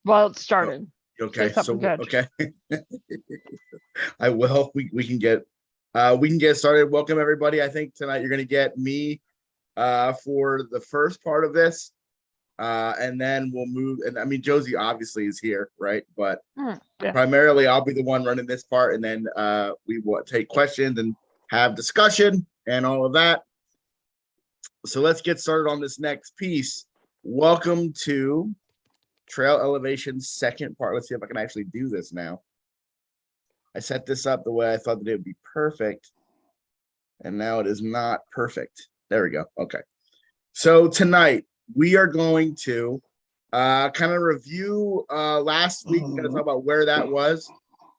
Well, it's starting. Okay, Say something good. okay. I will. We can get started. Welcome everybody. I think tonight you're gonna get me for the first part of this. And then we'll move, and I mean Josie obviously is here, right? But Yeah. primarily I'll be the one running this part, and then we will take questions and have discussion and all of that. So let's get started on this next piece. Welcome to Trail Elevation's second part. Let's see if I can actually do this now. I set this up the way I thought that it would be perfect, and now it is not perfect. There we go. Okay. So tonight we are going to kind of review last week. We're going to talk about where that was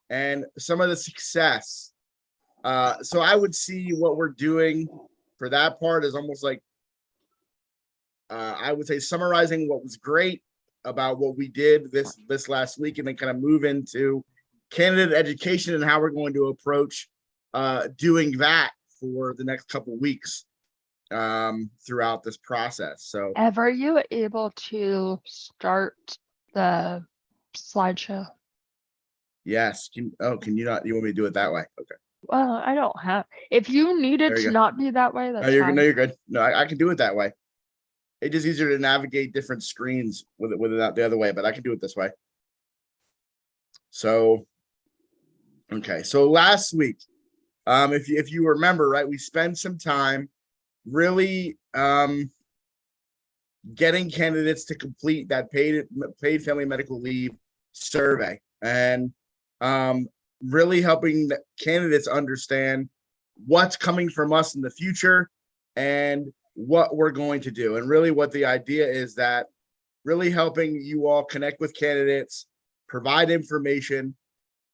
and some of the success. So I would see what we're doing for that part is almost like I would say summarizing what was great about what we did this last week, and then kind of move into candidate education and how we're going to approach doing that for the next couple of weeks throughout this process. So Ev, are you able to start the slideshow? Yes. Can you not? You want me to do it that way? Okay. Well, I don't have. If you need it to not be that way, that's fine. No, you're good. No, I can do it that way. It's just easier to navigate different screens with it not the other way, but I can do it this way. So, okay. So last week, if you remember, right, we spent some time really getting candidates to complete that paid family medical leave survey, and really helping candidates understand what's coming from us in the future and what we're going to do. And really what the idea is that really helping you all connect with candidates, provide information,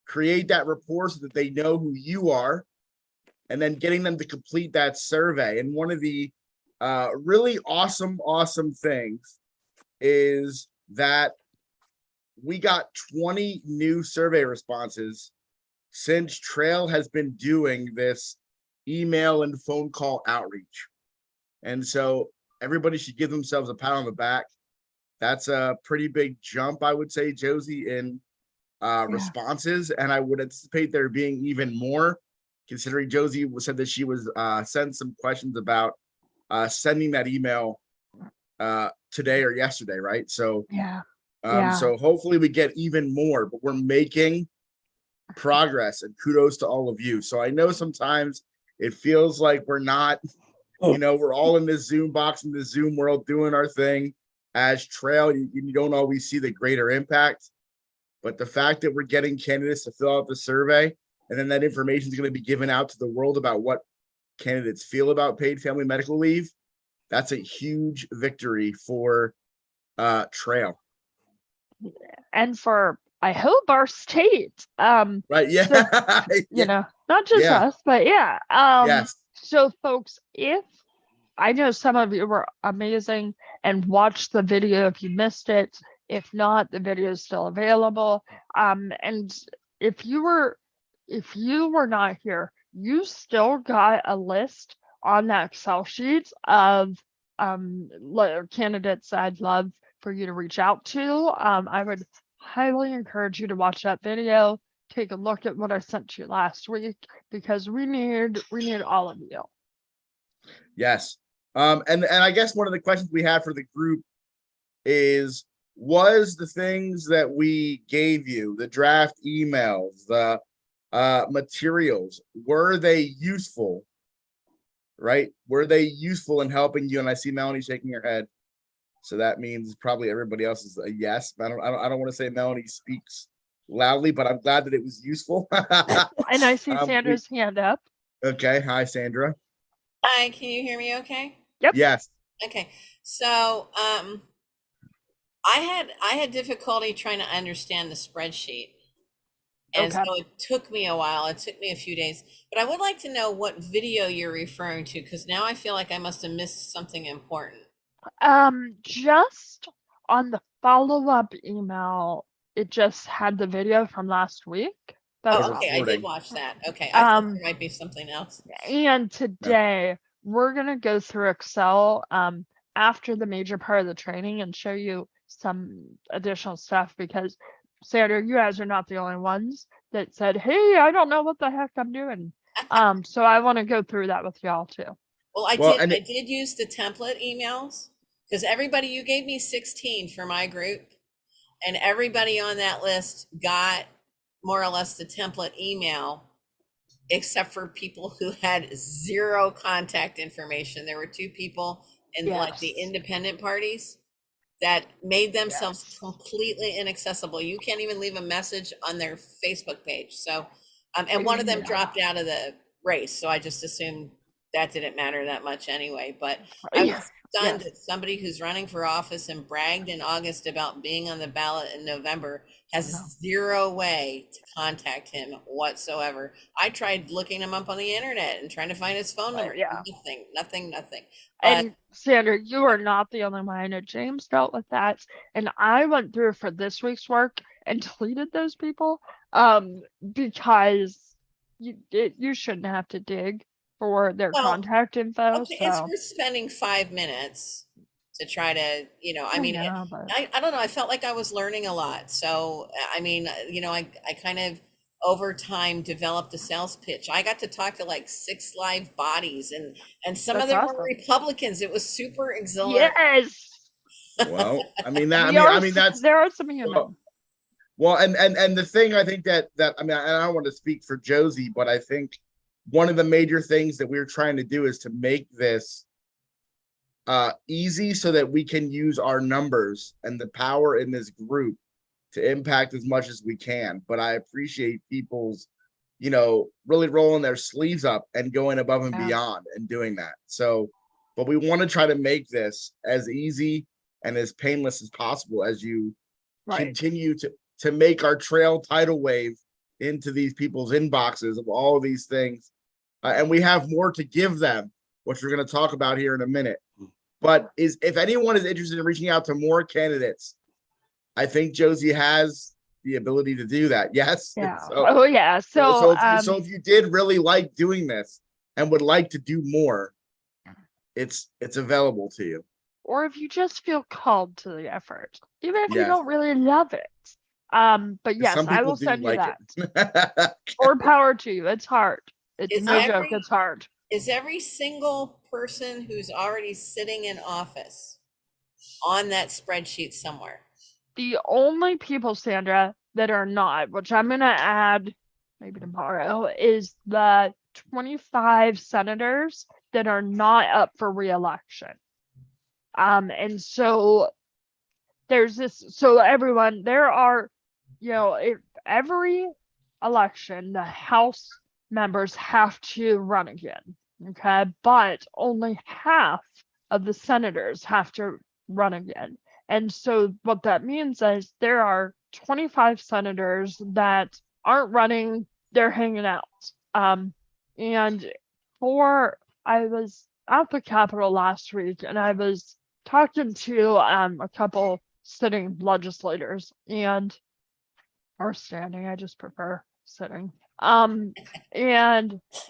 create that rapport so that they know who you are, and then getting them to complete that survey. And one of the really awesome things is that we got 20 new survey responses since Trail has been doing this email and phone call outreach. And so everybody should give themselves a pat on the back. That's a pretty big jump, I would say, Josie, in responses. And I would anticipate there being even more, considering Josie said that she was sent some questions about sending that email today or yesterday, right? So so hopefully we get even more, but we're making progress, and kudos to all of you. So I know sometimes it feels like we're not, we're all in this Zoom box, in the Zoom world, doing our thing as Trail. You don't always see the greater impact, but the fact that we're getting candidates to fill out the survey, and then that information is going to be given out to the world about what candidates feel about paid family medical leave, that's a huge victory for Trail. And for, I hope, our state. Right. Yeah. So, not just us, but yes. So folks, if I know some of you were amazing and watched the video if you missed it. If not, the video is still available. And if you were not here, you still got a list on that Excel sheet of candidates I'd love for you to reach out to. I would highly encourage you to watch that video. Take a look at what I sent you last week, because we need all of you. Yes. And I guess one of the questions we have for the group is, was the things that we gave you, the draft emails, the materials, were they useful? Right? Were they useful in helping you? And I see Melanie shaking her head. So that means probably everybody else is a yes. I don't want to say Melanie speaks loudly, but I'm glad that it was useful. And I see Sandra's hand up. Okay. Hi, Sandra. Hi, can you hear me okay? Yep. Yes. Okay. So I had difficulty trying to understand the spreadsheet. And so it took me a while. It took me a few days. But I would like to know what video you're referring to, because now I feel like I must have missed something important. Just on the follow-up email, it just had the video from last week. Okay, I did watch that. Okay, I thought there might be something else. And today we're gonna go through Excel after the major part of the training and show you some additional stuff because Sandra, you guys are not the only ones that said, "Hey, I don't know what the heck I'm doing." So I want to go through that with y'all too. Well, Well, I and did use the template emails because everybody, you gave me 16 for my group, and everybody on that list got more or less the template email, except for people who had zero contact information. There were 2 people in like the Yes. independent parties that made themselves Yes. completely inaccessible. You can't even leave a message on their Facebook page. So, and one of them Yeah. dropped out of the race. So I just assumed that didn't matter that much anyway. But I Yeah. was stunned that somebody who's running for office and bragged in August about being on the ballot in November has No. zero way to contact him whatsoever. I tried looking him up on the internet and trying to find his phone number. Yeah. Nothing. But And Sandra, you are not the only one. I know James dealt with that. And I went through for this week's work and deleted those people because you shouldn't have to dig for their well, contact info. okay, it's So worth spending 5 minutes to try to, I mean, yeah, but I don't know. I felt like I was learning a lot. So, I mean, I kind of over time developed a sales pitch. I got to talk to like 6 live bodies, and some of that's them were awesome. Republicans. It was super exhilarating. Yes. well, I mean that. We are, I mean that's there are some well, human. well, and the thing I think that I mean, I don't want to speak for Josie, but I think one of the major things that we're trying to do is to make this easy so that we can use our numbers and the power in this group to impact as much as we can. But I appreciate people's, really rolling their sleeves up and going above and Yeah. beyond and doing that. So, but we want to try to make this as easy and as painless as possible as you Right. continue to make our trail tidal wave into these people's inboxes of all of these things. And we have more to give them, which we're going to talk about here in a minute. But if anyone is interested in reaching out to more candidates, I think Josie has the ability to do that. Yes. Yeah. So, Oh yeah. So if you did really like doing this and would like to do more, it's available to you. or if you just feel called to the effort, even if you Yes. don't really love it. But yes, Some I people will do send you like that. it. More power to you. It's hard. It's Is no joke. every It's hard. is every single person who's already sitting in office on that spreadsheet somewhere? The only people, Sandra, that are not, which I'm gonna add maybe tomorrow, is the 25 senators that are not up for re-election. And so there's this, so everyone, there are, if every election, the House members have to run again. Okay. But only half of the senators have to run again. And so what that means is there are 25 senators that aren't running, they're hanging out. And I was at the Capitol last week and I was talking to a couple sitting legislators or standing, I just prefer sitting. And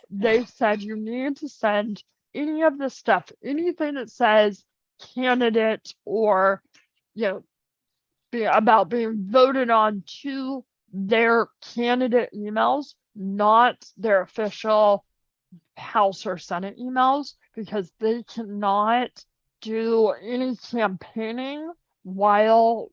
they said you need to send any of the stuff, anything that says candidate or about being voted on to their candidate emails, not their official House or Senate emails, because they cannot do any campaigning while,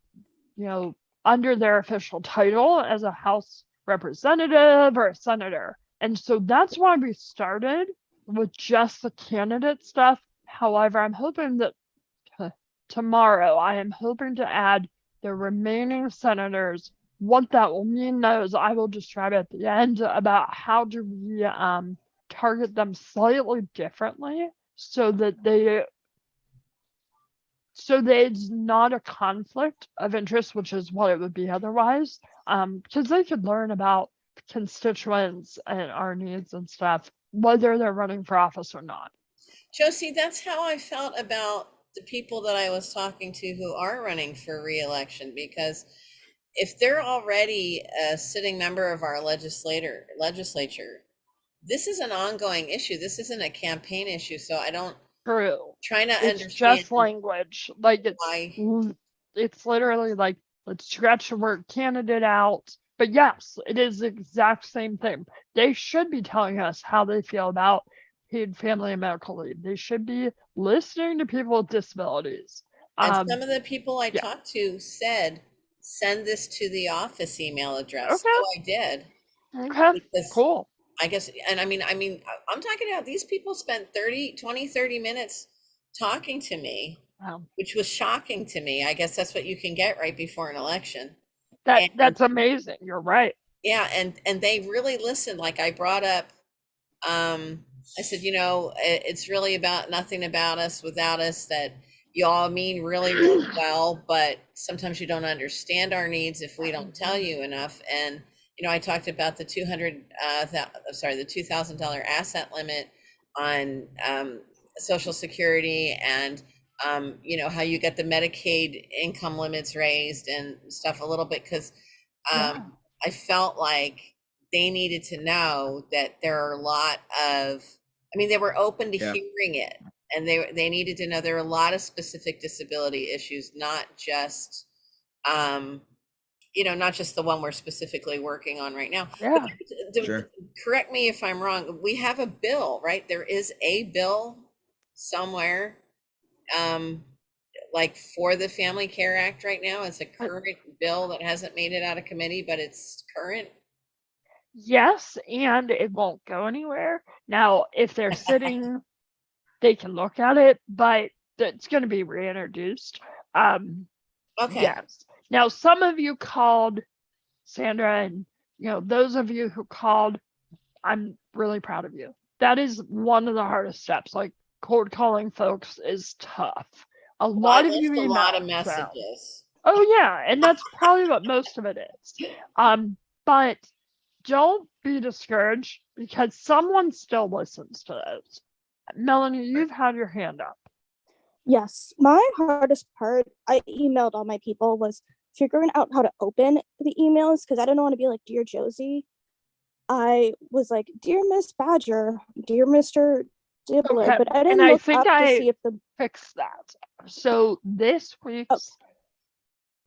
under their official title as a House representative or a senator. And so that's why we started with just the candidate stuff. However, I'm hoping that tomorrow I am hoping to add the remaining senators. What that will mean, though, is I will describe at the end about how do we target them slightly differently so that it's not a conflict of interest, which is what it would be otherwise. Because they could learn about constituents and our needs and stuff, whether they're running for office or not. Josie, that's how I felt about the people that I was talking to who are running for re-election, because if they're already a sitting member of our legislature, this is an ongoing issue. This isn't a campaign issue. So I don't True. trying to It's understand just language. Like it's why. it's literally like, let's scratch the word candidate out. But yes, it is the exact same thing. They should be telling us how they feel about paid family and medical leave. They should be listening to people with disabilities. And some of the people I yeah. talked to said, send this to the office email address. Okay. So I did. Okay, Because cool. I guess, and I'm talking about these people spent 30 minutes talking to me, Wow. which was shocking to me. I guess that's what you can get right before an election. That's amazing. You're right. Yeah, and they really listened. Like I brought up, I said, it's really about nothing about us without us, that y'all mean really, really well, but sometimes you don't understand our needs if we don't tell you enough. And I talked about the the $2,000 asset limit on Social Security, and how you get the Medicaid income limits raised and stuff a little bit, because I felt like they needed to know that there are a lot of, they were open to hearing it, and they needed to know there are a lot of specific disability issues, not just, not just the one we're specifically working on right now. Yeah. Sure. Correct me if I'm wrong. We have a bill, right? There is a bill somewhere, like for the Family Care Act right now. It's a current bill that hasn't made it out of committee, but it's current. Yes, and it won't go anywhere. Now, if they're sitting, they can look at it, but it's going to be reintroduced. Okay. Yes. Now, some of you called, Sandra, and those of you who called, I'm really proud of you. That is one of the hardest steps. Like, cold calling folks is tough. A lot of you emailed a lot of messages. messages. Oh yeah, and that's probably what most of it is. But don't be discouraged, because someone still listens to those. Melanie, you've had your hand up. Yes, my hardest part, I emailed all my people, was figuring out how to open the emails, because I didn't want to be like, Dear Josie. I was like, Dear Miss Badger, Dear Mr. Dibbler, Okay, but I didn't and look up to see if the fix that. So this week's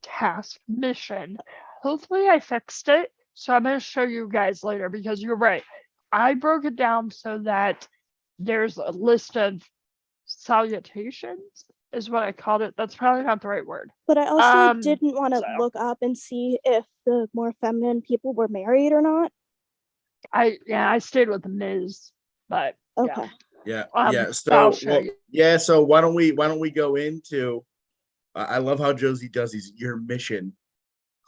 task mission, hopefully I fixed it. So I'm going to show you guys later, because you're right. I broke it down so that there's a list of salutations, is what I called it. That's probably not the right word. But I also didn't want to look up and see if the more feminine people were married or not. I stayed with the Ms. But okay. Yeah. So so why don't we go into I love how Josie does your mission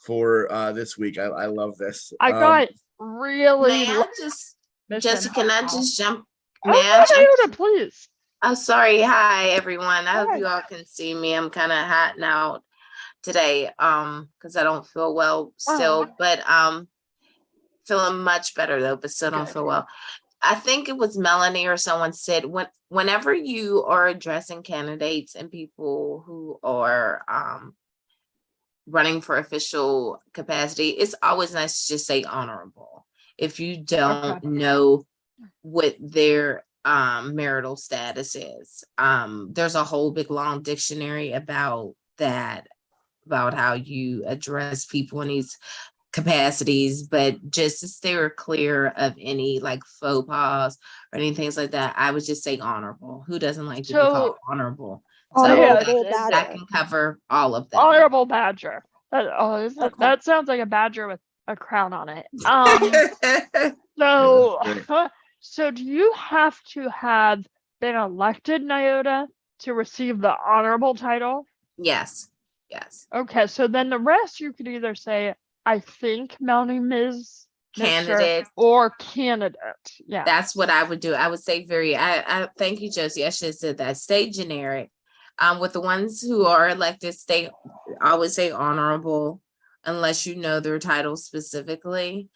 for this week. I love this. I got really May I just Jessica, can I just jump? Please. Oh, sorry. Hi everyone. I hope you all can see me. I'm kind of hotting out today because I don't feel well still, but feeling much better though, but still don't feel well. I think it was Melanie or someone said whenever you are addressing candidates and people who are running for official capacity, it's always nice to just say honorable. If you don't know what their marital status is, there's a whole big long dictionary about that, about how you address people in these capacities, but just to steer clear of any like faux pas or anything like that, I would just say honorable. Who doesn't like to be called honorable? Honorable Badger. That can cover all of them. Honorable Badger. That sounds like a badger with a crown on it. So do you have to have been elected, Nyota, to receive the honorable title? Yes. Okay, so then the rest you could either say, I think Melanie Ms. Candidate or candidate. Yeah. That's what I would do. I would say I thank you, Josie. I should have said that. Stay generic. With the ones who are elected, I would say honorable, unless you know their title specifically.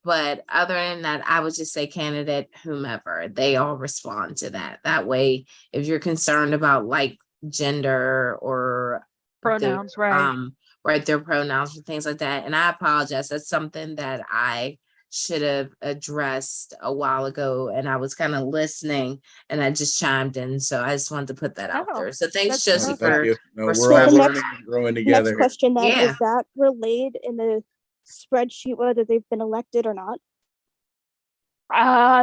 But other than that, I would just say candidate, whomever. They all respond to that. That way, if you're concerned about like gender or pronouns, right, their pronouns and things like that. And I apologize. That's something that I should have addressed a while ago, and I was kind of listening and I just chimed in. So I just wanted to put that out Oh, there. So thanks, that's Josie, No, thank for you. No, for we're all So the scrambling. learning and growing together. Next question then, Yeah. is that relayed in the spreadsheet whether they've been elected or not?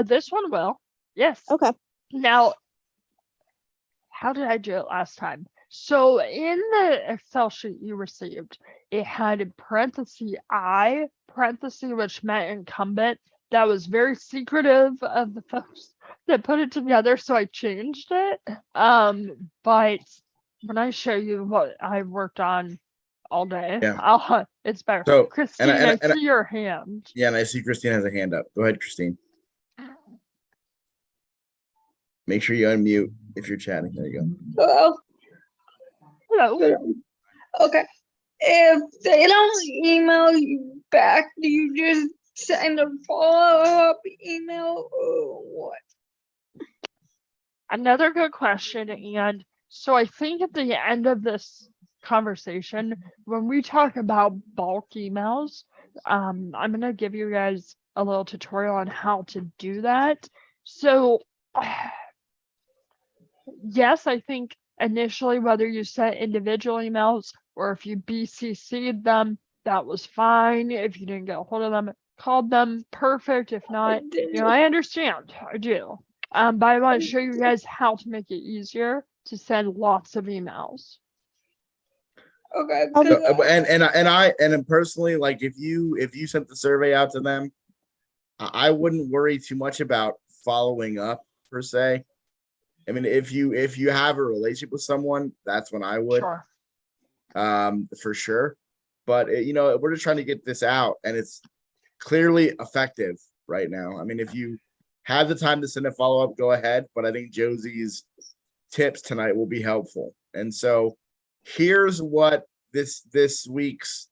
This one will. Yes. Okay. Now, how did I do it last time? So in the Excel sheet you received, it had in parenthesis I, parenthesis, which meant incumbent. That was very secretive of the folks that put it together, so I changed it. But when I show you what I worked on all day, Yeah. it's better. So, Christine, and I see your hand. yeah, and I see Christine has a hand up. Go ahead, Christine. Make sure you unmute if you're chatting. There you go. Hello. Hello. Okay. If they don't email you back, do you just send a follow-up email or what? Another good question. And so I think at the end of this conversation, when we talk about bulk emails, I'm going to give you guys a little tutorial on how to do that. So, yes, I think initially, whether you sent individual emails or if you BCC'd them, that was fine. If you didn't get a hold of them, called them, perfect. If not, I understand. I do. But I want to show you guys how to make it easier to send lots of emails. Okay. So, and personally, like if you sent the survey out to them, I wouldn't worry too much about following up per se. I mean, if you have a relationship with someone, that's when I would, Sure. for sure. But we're just trying to get this out, and it's clearly effective right now. I mean, if you have the time to send a follow up, go ahead. But I think Josie's tips tonight will be helpful. And so, here's what this week's,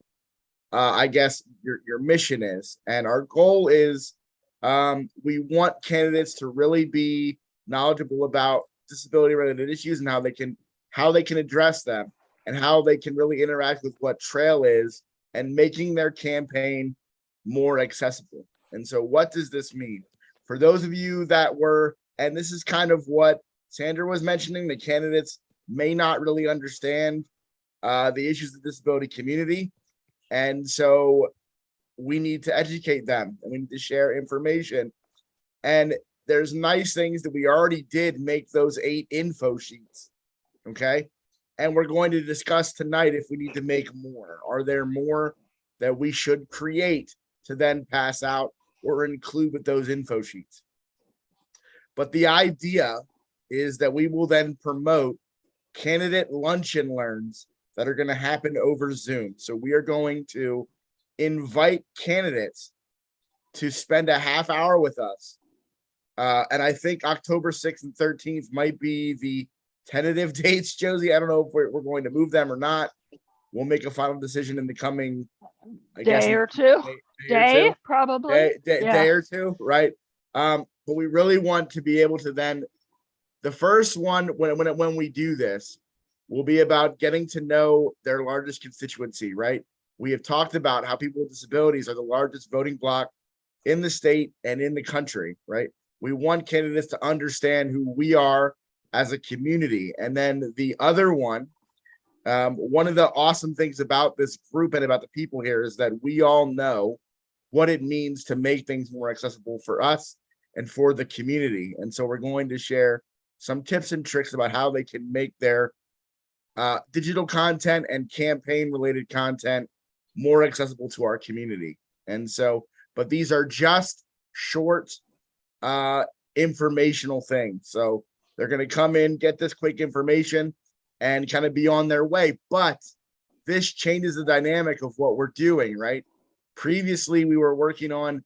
I guess your mission is, and our goal is, we want candidates to really be knowledgeable about disability related issues and how they can address them and how they can really interact with what Trail is and making their campaign more accessible. And so what does this mean? For those of you that were, and this is kind of what Sandra was mentioning, the candidates may not really understand the issues of the disability community. And so we need to educate them and we need to share information. And there's nice things that we already did make those 8 info sheets. Okay. And we're going to discuss tonight if we need to make more. Are there more that we should create to then pass out or include with those info sheets? But the idea is that we will then promote candidate lunch and learns that are going to happen over Zoom. So we are going to invite candidates to spend a half hour with us. And I think October 6th and 13th might be the tentative dates, Josie. I don't know if we're going to move them or not. We'll make a final decision in the coming, I guess, Day or two. Day, Probably. day or two, right? But we really want to be able to then, the first one, when we do this, will be about getting to know their largest constituency, right? We have talked about how people with disabilities are the largest voting bloc in the state and in the country, right? We want candidates to understand who we are as a community. And then the other one of the awesome things about this group and about the people here is that we all know what it means to make things more accessible for us and for the community. And so we're going to share some tips and tricks about how they can make their digital content and campaign related content more accessible to our community. And so, but these are just short informational things. So they're going to come in, get this quick information and kind of be on their way. But this changes the dynamic of what we're doing, right? Previously, we were working on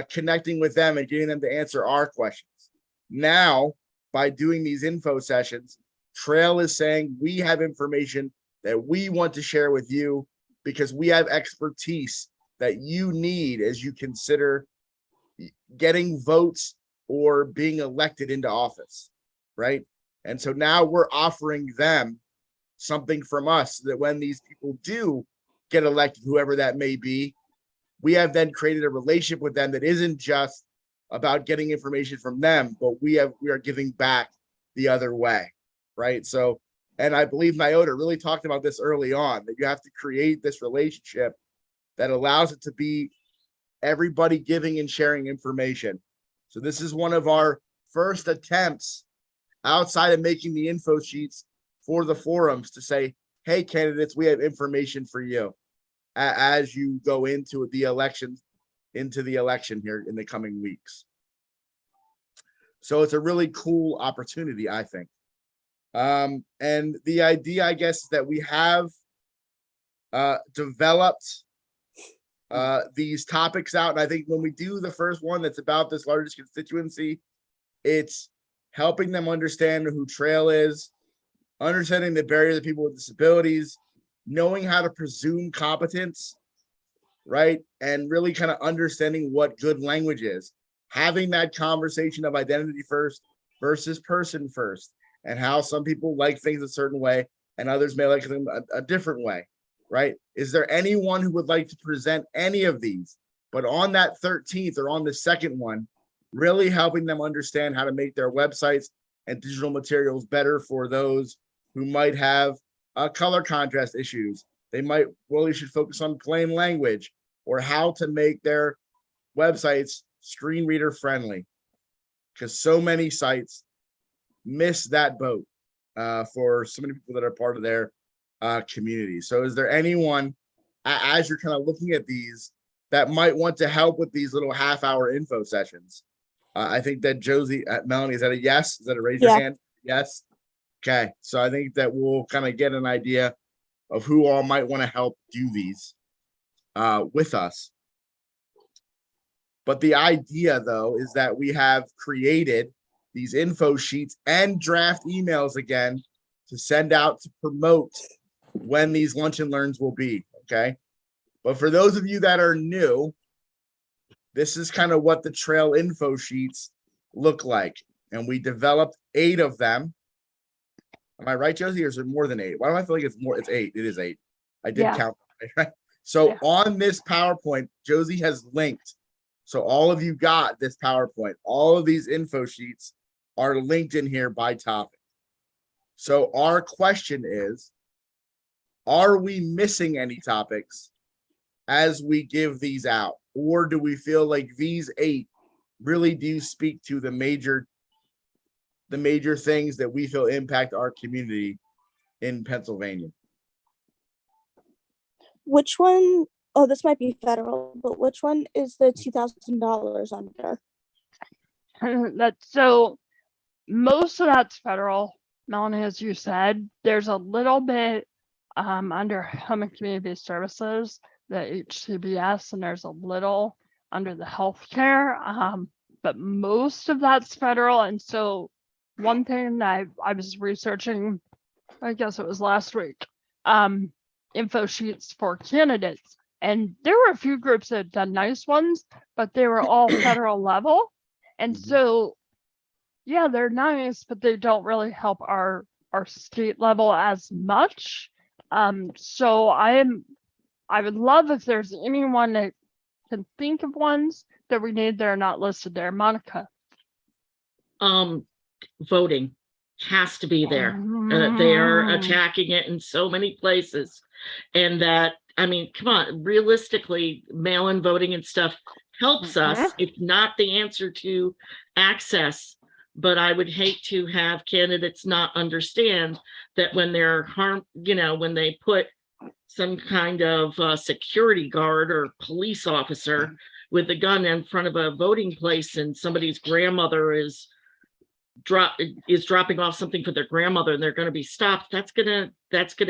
connecting with them and getting them to answer our questions. Now, by doing these info sessions, Trail is saying we have information that we want to share with you because we have expertise that you need as you consider getting votes or being elected into office, right? And so now we're offering them something from us so that when these people do get elected, whoever that may be, we have then created a relationship with them that isn't just about getting information from them, but we are giving back the other way, right? So, and I believe Nyota really talked about this early on, that you have to create this relationship that allows it to be everybody giving and sharing information. So this is one of our first attempts outside of making the info sheets for the forums to say, hey, candidates, we have information for you as you go into the election here in the coming weeks. So it's a really cool opportunity, I think. And the idea, I guess, is that we have developed these topics out. And I think when we do the first one that's about this largest constituency, it's helping them understand who Trail is, understanding the barriers of people with disabilities, knowing how to presume competence, right? And really kind of understanding what good language is, having that conversation of identity first versus person first, and how some people like things a certain way and others may like them a different way, right? Is there anyone who would like to present any of these? But on that 13th or on the second one, really helping them understand how to make their websites and digital materials better for those who might have color contrast issues. They might really should focus on plain language, or how to make their websites screen reader friendly, because so many sites miss that boat for so many people that are part of their community. So is there anyone, as you're kind of looking at these, that might want to help with these little half-hour info sessions? I think that Josie, Melanie, is that a yes? Is that a raise your hand? Yes. Okay, so I think that we'll kind of get an idea of who all might want to help do these with us. But the idea, though, is that we have created these info sheets and draft emails again to send out to promote when these lunch and learns will be, okay? But for those of you that are new, this is kind of what the Trail info sheets look like. And we developed 8 of them. Am I right, Josie, or is it more than 8? Why do I feel like it's more? It's 8. It is 8. I did count. Right? So on this PowerPoint, Josie has linked. So all of you got this PowerPoint. All of these info sheets are linked in here by topic. So our question is, are we missing any topics as we give these out? Or do we feel like these 8 really do speak to the major things that we feel impact our community in Pennsylvania? Which one? Oh, this might be federal, but which one is the $2,000 under? That's so most of that's federal, Melanie, as you said. There's a little bit under Home and Community Services, the HCBS, and there's a little under the healthcare, but most of that's federal. And so one thing that I was researching, I guess it was last week, info sheets for candidates. And there were a few groups that had done nice ones, but they were all federal level. And so, yeah, they're nice, but they don't really help our state level as much. So I would love if there's anyone that can think of ones that we need that are not listed there. Monica. Voting has to be there. They are attacking it in so many places. And that, I mean, come on, realistically, mail-in voting and stuff helps us. It's not the answer to access, but I would hate to have candidates not understand that when they're when they put some kind of security guard or police officer with a gun in front of a voting place and somebody's grandmother is dropping off something for their grandmother and they're going to be stopped, that's gonna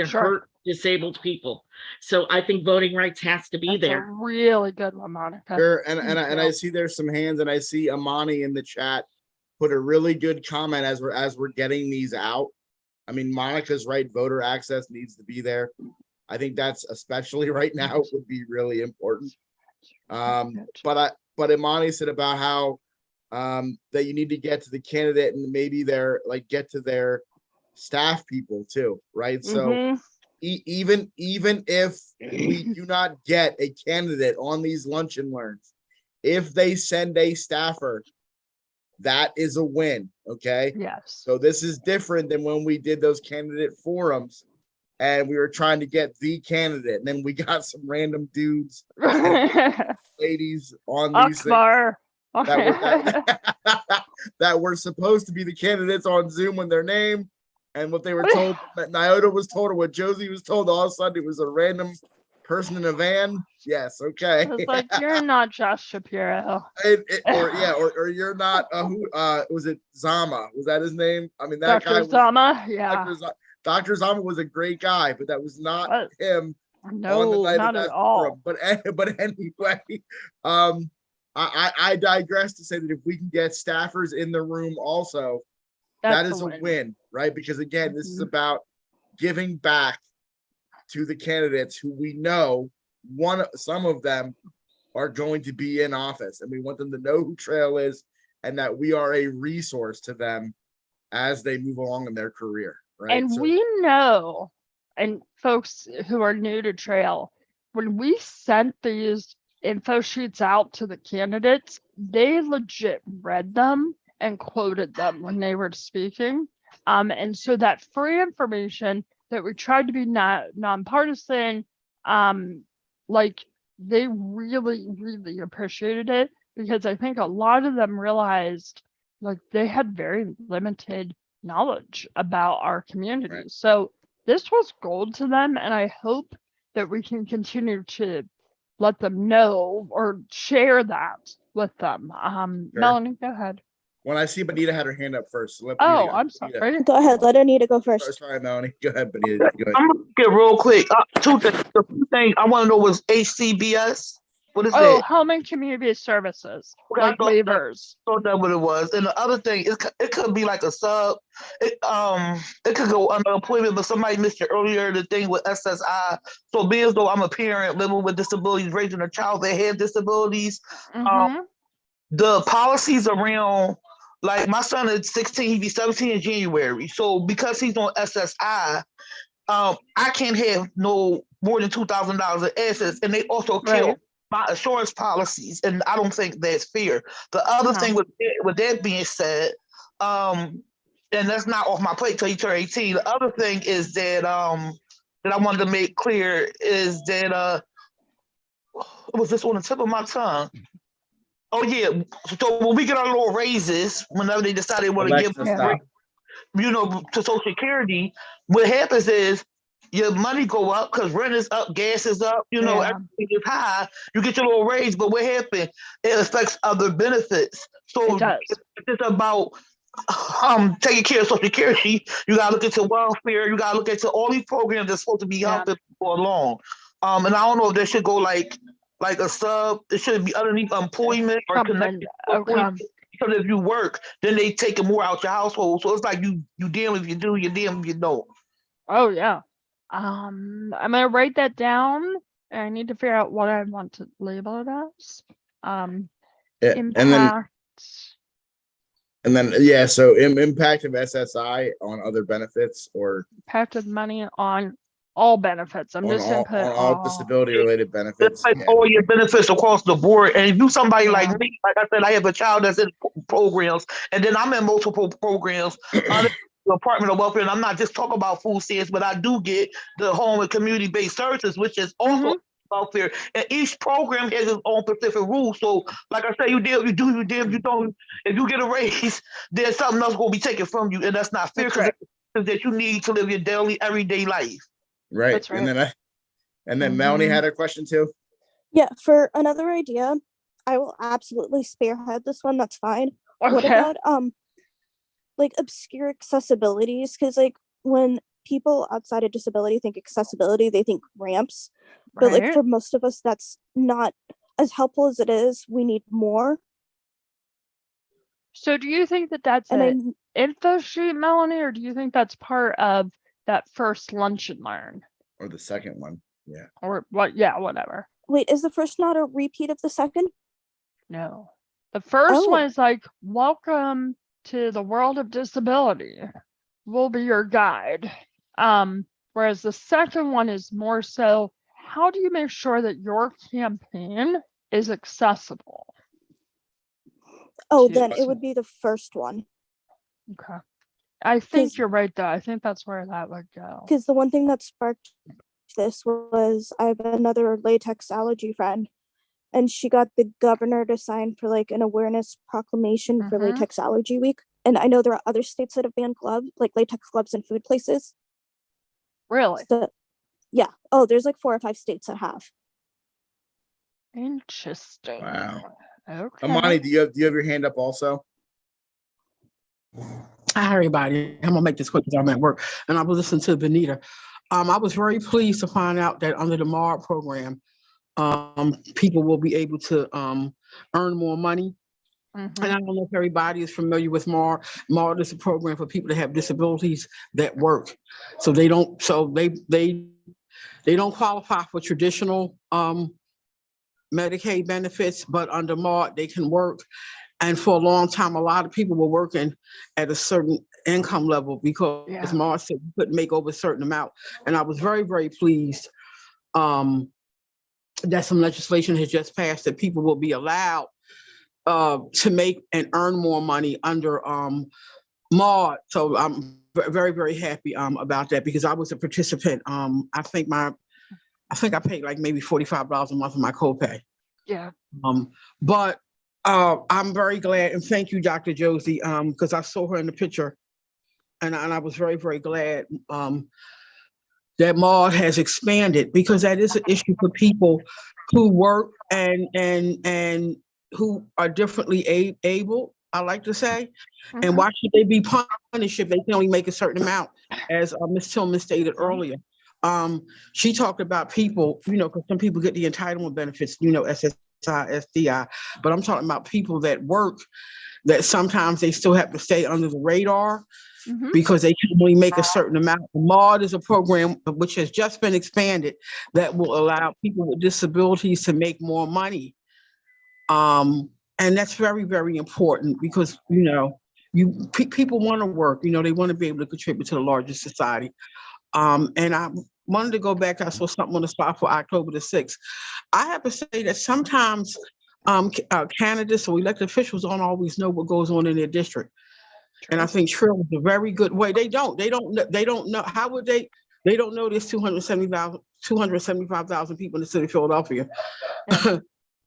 hurt disabled people. So I think voting rights has to be there. A really good one, Monica. Sure, and I see there's some hands, and I see Amani in the chat put a really good comment as we're getting these out. I mean, Monica's right, voter access needs to be there. I think that's, especially right now, would be really important. But Imani said about how that you need to get to the candidate and maybe get to their staff people too, right? So even if we do not get a candidate on these lunch and learns, if they send a staffer, that is a win. Okay. Yes. So this is different than when we did those candidate forums and we were trying to get the candidate, and then we got some random dudes, ladies on these things Akbar. that were supposed to be the candidates on Zoom when their name and what they were told, that Nyota was told, or what Josie was told. All of a sudden, it was a random person in a van. Yes, okay. It's like, you're not Josh Shapiro. Or you're not. Who was it? Zama, was that his name? I mean, that Dr. guy was Zama, yeah. Dr. Zama was a great guy, but that was not him. No, on the night not of at that all. forum. But anyway, I digress to say that if we can get staffers in the room also, that That's is a win, right? Because again, this is about giving back to the candidates who we know some of them are going to be in office, and we want them to know who Trail is and that we are a resource to them as they move along in their career, right? And we know, and folks who are new to Trail, when we sent these info sheets out to the candidates, they legit read them and quoted them when they were speaking. And so that free information that we tried to be nonpartisan, like they really, really appreciated it, because I think a lot of them realized like they had very limited knowledge about our community. Right. So this was gold to them, and I hope that we can continue to let them know or share that with them. Melanie, go ahead. When I see Benita had her hand up first, so let Oh, Benita go. I'm Benita. sorry. Go ahead, let Anita go first. Sorry, Melanie. Go ahead, Benita. Go ahead. I'm gonna get real quick. Two things. The first thing I want to know was HCBS. What is Oh, that? Home and Community Services, Okay, I like thought waivers. thought that what it was. And the other thing, it could be like a sub. It could go under employment, but somebody missed it earlier. The thing with SSI. So being as though I'm a parent living with disabilities, raising a child that has disabilities, Mhm. the policies around, like my son is 16, he'll be 17 in January. So because he's on SSI, I can't have no more than $2,000 in assets, and they also kill Right. my insurance policies, and I don't think that's fair. The other No. thing with that being said, and that's not off my plate till you turn 18. The other thing is that that I wanted to make clear is that was this on the tip of my tongue? Oh yeah. So when we get our little raises, whenever they decide they want to give, Alexa, stop. to Social Security, what happens is your money go up because rent is up, gas is up, Yeah. everything is high. You get your little raise, but what happened? It affects other benefits. So It does. it's about taking care of Social Security. You gotta look into welfare. You gotta look into all these programs that's supposed to be Yeah. helping people along. And I don't know if they should go like a sub. It should be underneath employment or Something. connected to Okay. employment. Because if you work, then they take more out your household. So it's like you damn if you do, you damn if you don't. Oh yeah. I'm gonna write that down. And I need to figure out what I want to label it as. Yeah, Impact. and then yeah, so impact of SSI on other benefits or Impact of money on all benefits. I'm on just gonna all, put on all disability related It's benefits. like Yeah. all your benefits across the board. And if you somebody like Yeah. me, like I said, I have a child that's in programs, and then I'm in multiple programs. The Department of Welfare, and I'm not just talking about food stamps, but I do get the home and community-based services, which is also welfare. And each program has its own specific rules. So, like I said, you do, you did, you don't. If you get a raise, there's something else going to be taken from you, and that's not fair That's right. because that you need to live your daily, everyday life. Right. That's right. And then Melanie had a question too. Yeah, for another idea, I will absolutely spearhead this one. That's fine. What Okay. about like obscure accessibilities? Because like when people outside of disability think accessibility, they think ramps. But like Right. for most of us, that's not as helpful as it is. We need more. So do you think that that's And an info sheet, Melanie, or do you think that's part of that first lunch and learn? Or the second one. Yeah. Or what? Yeah, whatever. wait, is the first not a repeat of the second? No. The first Oh. one is like, welcome to the world of disability. We'll be your guide. Whereas the second one is more so, how do you make sure that your campaign is accessible? Oh, to- then it would be the first one. Okay. I think 'Cause- you're right though. I think that's where that would go. Because the one thing that sparked this was I have another latex allergy friend, and she got the governor to sign for like an awareness proclamation for Mhm. latex allergy week. And I know there are other states that have banned gloves, like latex gloves in food places. Really So, yeah. Oh, there's like 4 or 5 states that have. interesting. Wow. Okay. Amani, do you have your hand up also? Hi, everybody. I'm gonna make this quick because I'm at work, and I was listening to Benita. I was very pleased to find out that under the MARD program, people will be able to earn more money. Mhm. And I don't know if everybody is familiar with MARD. MARD is a program for people that have disabilities that work. So they don't qualify for traditional Medicaid benefits, but under MARD they can work. And for a long time, a lot of people were working at a certain income level because Yeah. MARD said you couldn't make over a certain amount. And I was very, very pleased that some legislation has just passed that people will be allowed to make and earn more money under MARD. So I'm very, very happy about that because I was a participant. I think I paid like maybe $45 a month for my copay. Yeah. But I'm very glad and thank you, Dr. Josie, because I saw her in the picture, and I was very, very glad that MARD has expanded because that is an issue for people who work and who are differently able, I like to say. Mhm. And why should they be punished if they can only make a certain amount, as Ms. Tillman stated earlier? She talked about people, because some people get the entitlement benefits, SSI, SDI, but I'm talking about people that work that sometimes they still have to stay under the radar Mhm. because they can only make a certain amount. MARD is a program which has just been expanded that will allow people with disabilities to make more money. And that's very, very important because, people want to work, they want to be able to contribute to the larger society. And I wanted to go back, I saw something on the spot for October the 6th. I have to say that sometimes candidates or elected officials don't always know what goes on in their district. And I think Trill is a very good way. They don't know. How would they don't know there's 275,000 people in the city of Philadelphia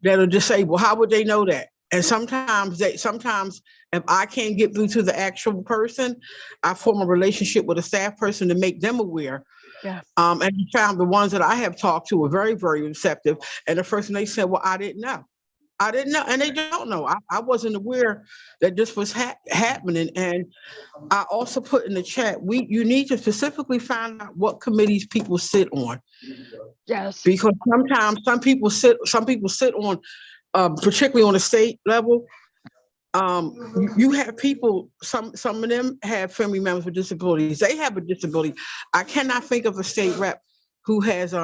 that are disabled. How would they know that? And sometimes if I can't get through to the actual person, I form a relationship with a staff person to make them aware. Yeah. And I found the ones that I have talked to were very, very receptive. And the first thing they said, well, I didn't know. And they don't know. I wasn't aware that this was happening. And I also put in the chat, you need to specifically find out what committees people sit on. Yes. Because sometimes some people sit on, particularly on the state level. You have people, some of them have family members with disabilities. They have a disability. I cannot think of a state rep who has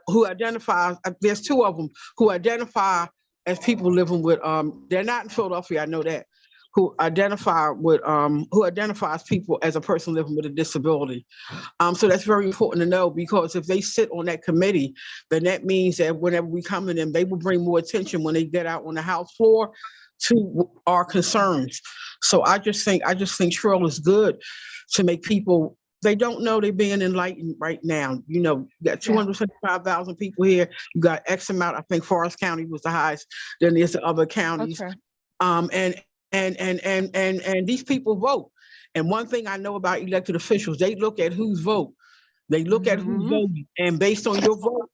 who identifies, there's 2 of them who identify as people living with, they're not in Philadelphia, I know that, who identifies people as a person living with a disability. So that's very important to know because if they sit on that committee, then that means that whenever we come to them, they will bring more attention when they get out on the House floor to our concerns. So I just think Trill is good to make people, they don't know they're being enlightened right now. You got 275,000 people here. You got X amount. I think Forest County was the highest. Then there's the other counties. Okay. And these people vote. And one thing I know about elected officials, they look at whose vote. They look at who's voting. And based on your vote,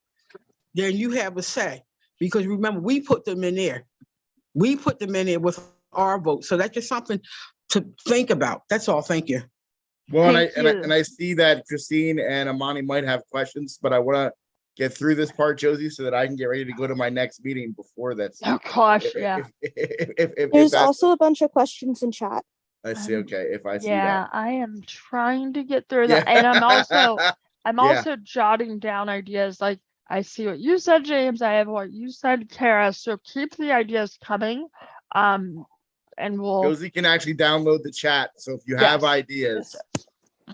then you have a say. Because remember, we put them in there. We put them in there with our vote. So that's just something to think about. That's all. Thank you. Well, Thank and I see that Christine and Amani might have questions, but I want to get through this part, Josie, so that I can get ready to go to my next meeting before that's. Oh gosh, yeah. If There's that's, also a bunch of questions in chat. I see. Okay, if I see Yeah, that. I am trying to get through Yeah. that. And I'm Yeah. also jotting down ideas. Like I see what you said, James. I have what you said, Kara. So keep the ideas coming. And we'll Josie can actually download the chat. So if you have Yes. ideas,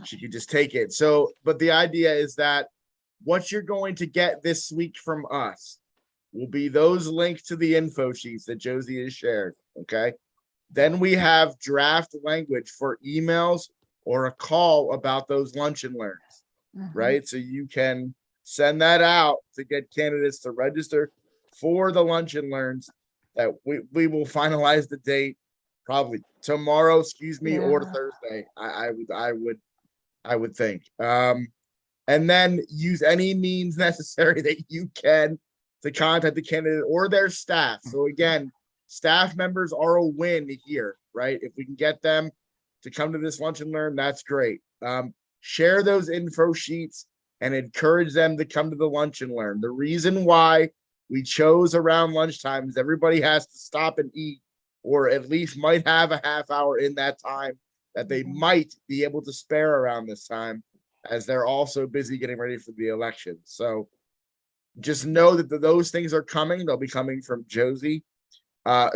she could just take it. So, but the idea is that what you're going to get this week from us will be those links to the info sheets that Josie has shared. Okay. Then we have draft language for emails or a call about those lunch and learns, right? So you can send that out to get candidates to register for the lunch and learns that we will finalize the date probably tomorrow, or Yeah. Thursday. I would think. And then use any means necessary that you can to contact the candidate or their staff. So again, staff members are a win here, right? If we can get them to come to this lunch and learn, that's great. Share those info sheets and encourage them to come to the lunch and learn. The reason why we chose around lunchtime is everybody has to stop and eat, or at least might have a half hour in that time that they might be able to spare around this time, as they're also busy getting ready for the election. So just know that those things are coming. They'll be coming from Josie,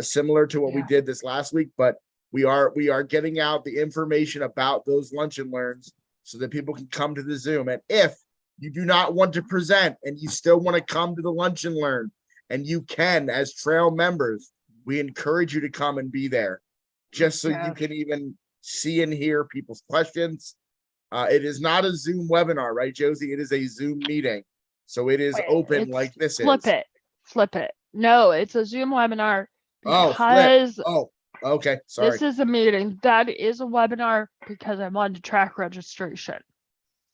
similar to what we did this last week, but we are getting out the information about those lunch and learns so that people can come to the Zoom. And if you do not want to present and you still want to come to the lunch and learn, and you can, as trail members, we encourage you to come and be there, just so you can even see and hear people's questions. It is not a Zoom webinar, right, Josie? It is a Zoom meeting. So it is open like this Flip is. Flip it. No, it's a Zoom webinar Oh, because okay. Sorry. this is a meeting. That is a webinar because I wanted to track registration.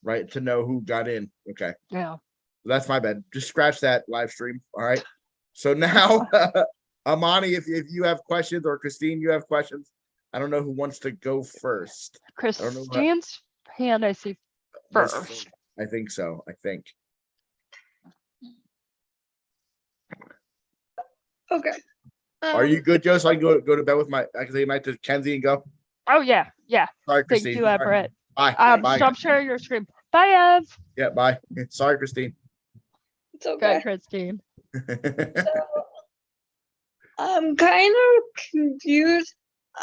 Right, to know who got in. Okay. Yeah. That's my bad. Just scratch that live stream. All right. So now, Amani, if you have questions, or Christine, you have questions, I don't know who wants to go first. Christine's hand I see first. I think so. I think. Okay. Are you good, Joe? So I can go to bed with I can say night to Kenzie and go. Oh yeah. Sorry, Thank Christine. you, Everett. Bye. Bye. Stop sharing your screen. Bye, Ev. Yeah. Bye. Sorry, Christine. It's okay. Good, Christine. I'm kind of confused.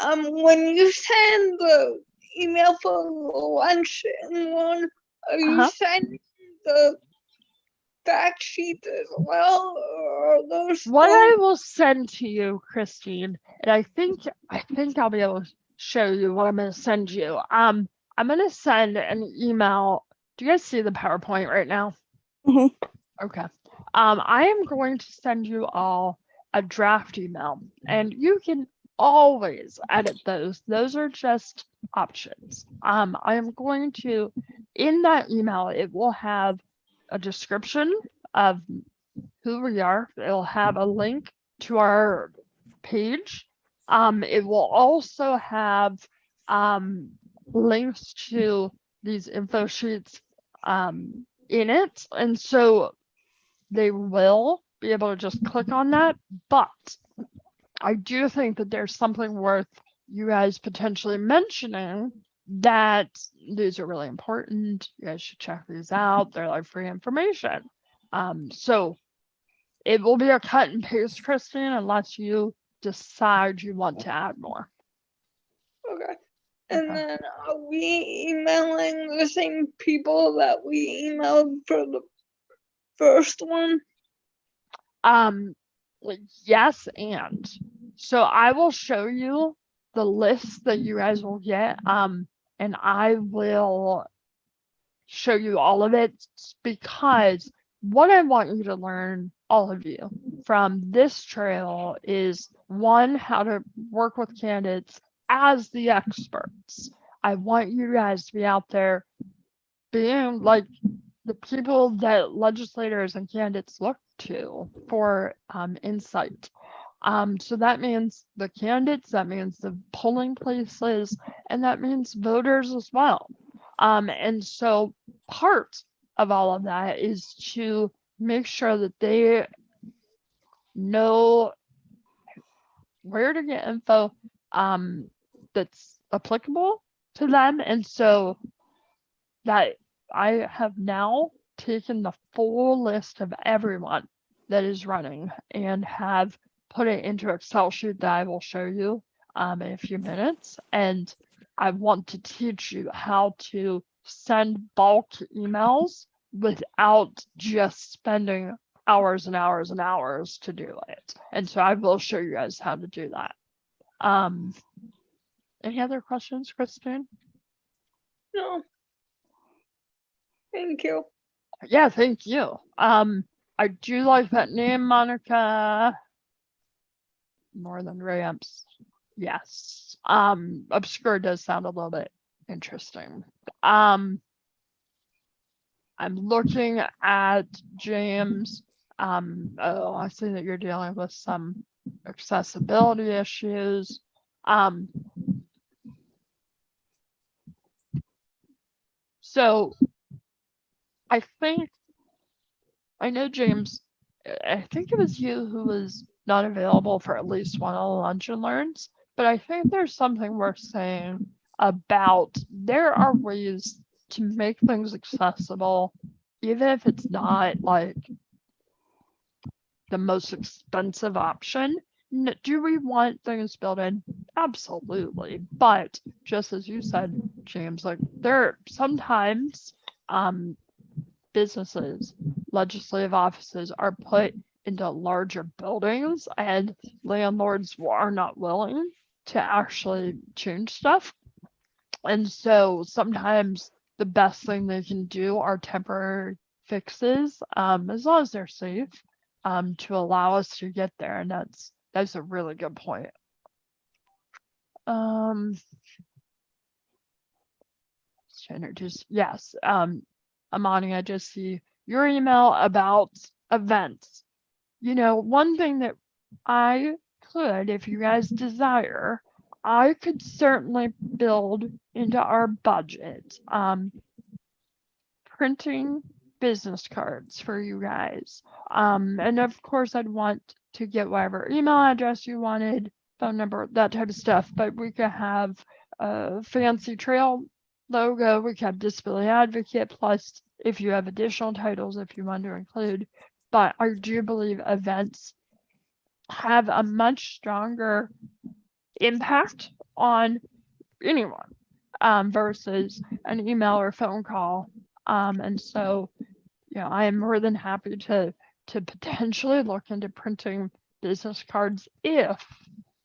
When you send the email for the lunch and learn, are you sending the fact sheet as well, or are those What I will send to you, Christine, and I think I'll be able to show you what I'm going to send you. I'm going to send an email. Do you guys see the PowerPoint right now? Mhm. Okay. I am going to send you all a draft email, and you can always edit those. Those are just options. I am going to, in that email, it will have a description of who we are. It'll have a link to our page. It will also have links to these info sheets in it. And so they will be able to just click on that. But I do think that there's something worth you guys potentially mentioning, that these are really important. You guys should check these out. They're like free information. So it will be a cut and paste, Christine, unless you decide you want to add more. Okay. And then are we emailing the same people that we emailed for the first one? Yes, and so I will show you the list that you guys will get. And I will show you all of it, because what I want you to learn, all of you, from this trail is, one, how to work with candidates as the experts. I want you guys to be out there being like the people that legislators and candidates look to for insight. So that means the candidates, that means the polling places, and that means voters as well. And so part of all of that is to make sure that they know where to get info that's applicable to them. And so that I have now taken the full list of everyone that is running and have put it into Excel sheet that I will show you in a few minutes. And I want to teach you how to send bulk emails without just spending hours and hours and hours to do it. And so I will show you guys how to do that. Any other questions, Christine? No. Thank you. Yeah, thank you. I do like that name, Monica. More than ramps. Yes. Obscure does sound a little bit interesting. I'm looking at James. Oh, I see that you're dealing with some accessibility issues. So I know James, I think it was you who was not available for at least one of the lunch and learns, but I think there's something worth saying about there are ways to make things accessible, even if it's not like the most expensive option. Do we want things built in? Absolutely. But just as you said, James, like there sometimes businesses, legislative offices are put into larger buildings and landlords are not willing to actually change stuff. And so sometimes the best thing they can do are temporary fixes, as long as they're safe, to allow us to get there. And that's a really good point. To introduce, yes, Amani, I just see your email about events. You know, one thing that I could, if you guys desire, I could certainly build into our budget, printing business cards for you guys. And of course I'd want to get whatever email address you wanted, phone number, that type of stuff, but we could have a fancy trail logo, we could have disability advocate, plus if you have additional titles, if you want to include. But I do believe events have a much stronger impact on anyone versus an email or phone call. And so, you know, I am more than happy to potentially look into printing business cards if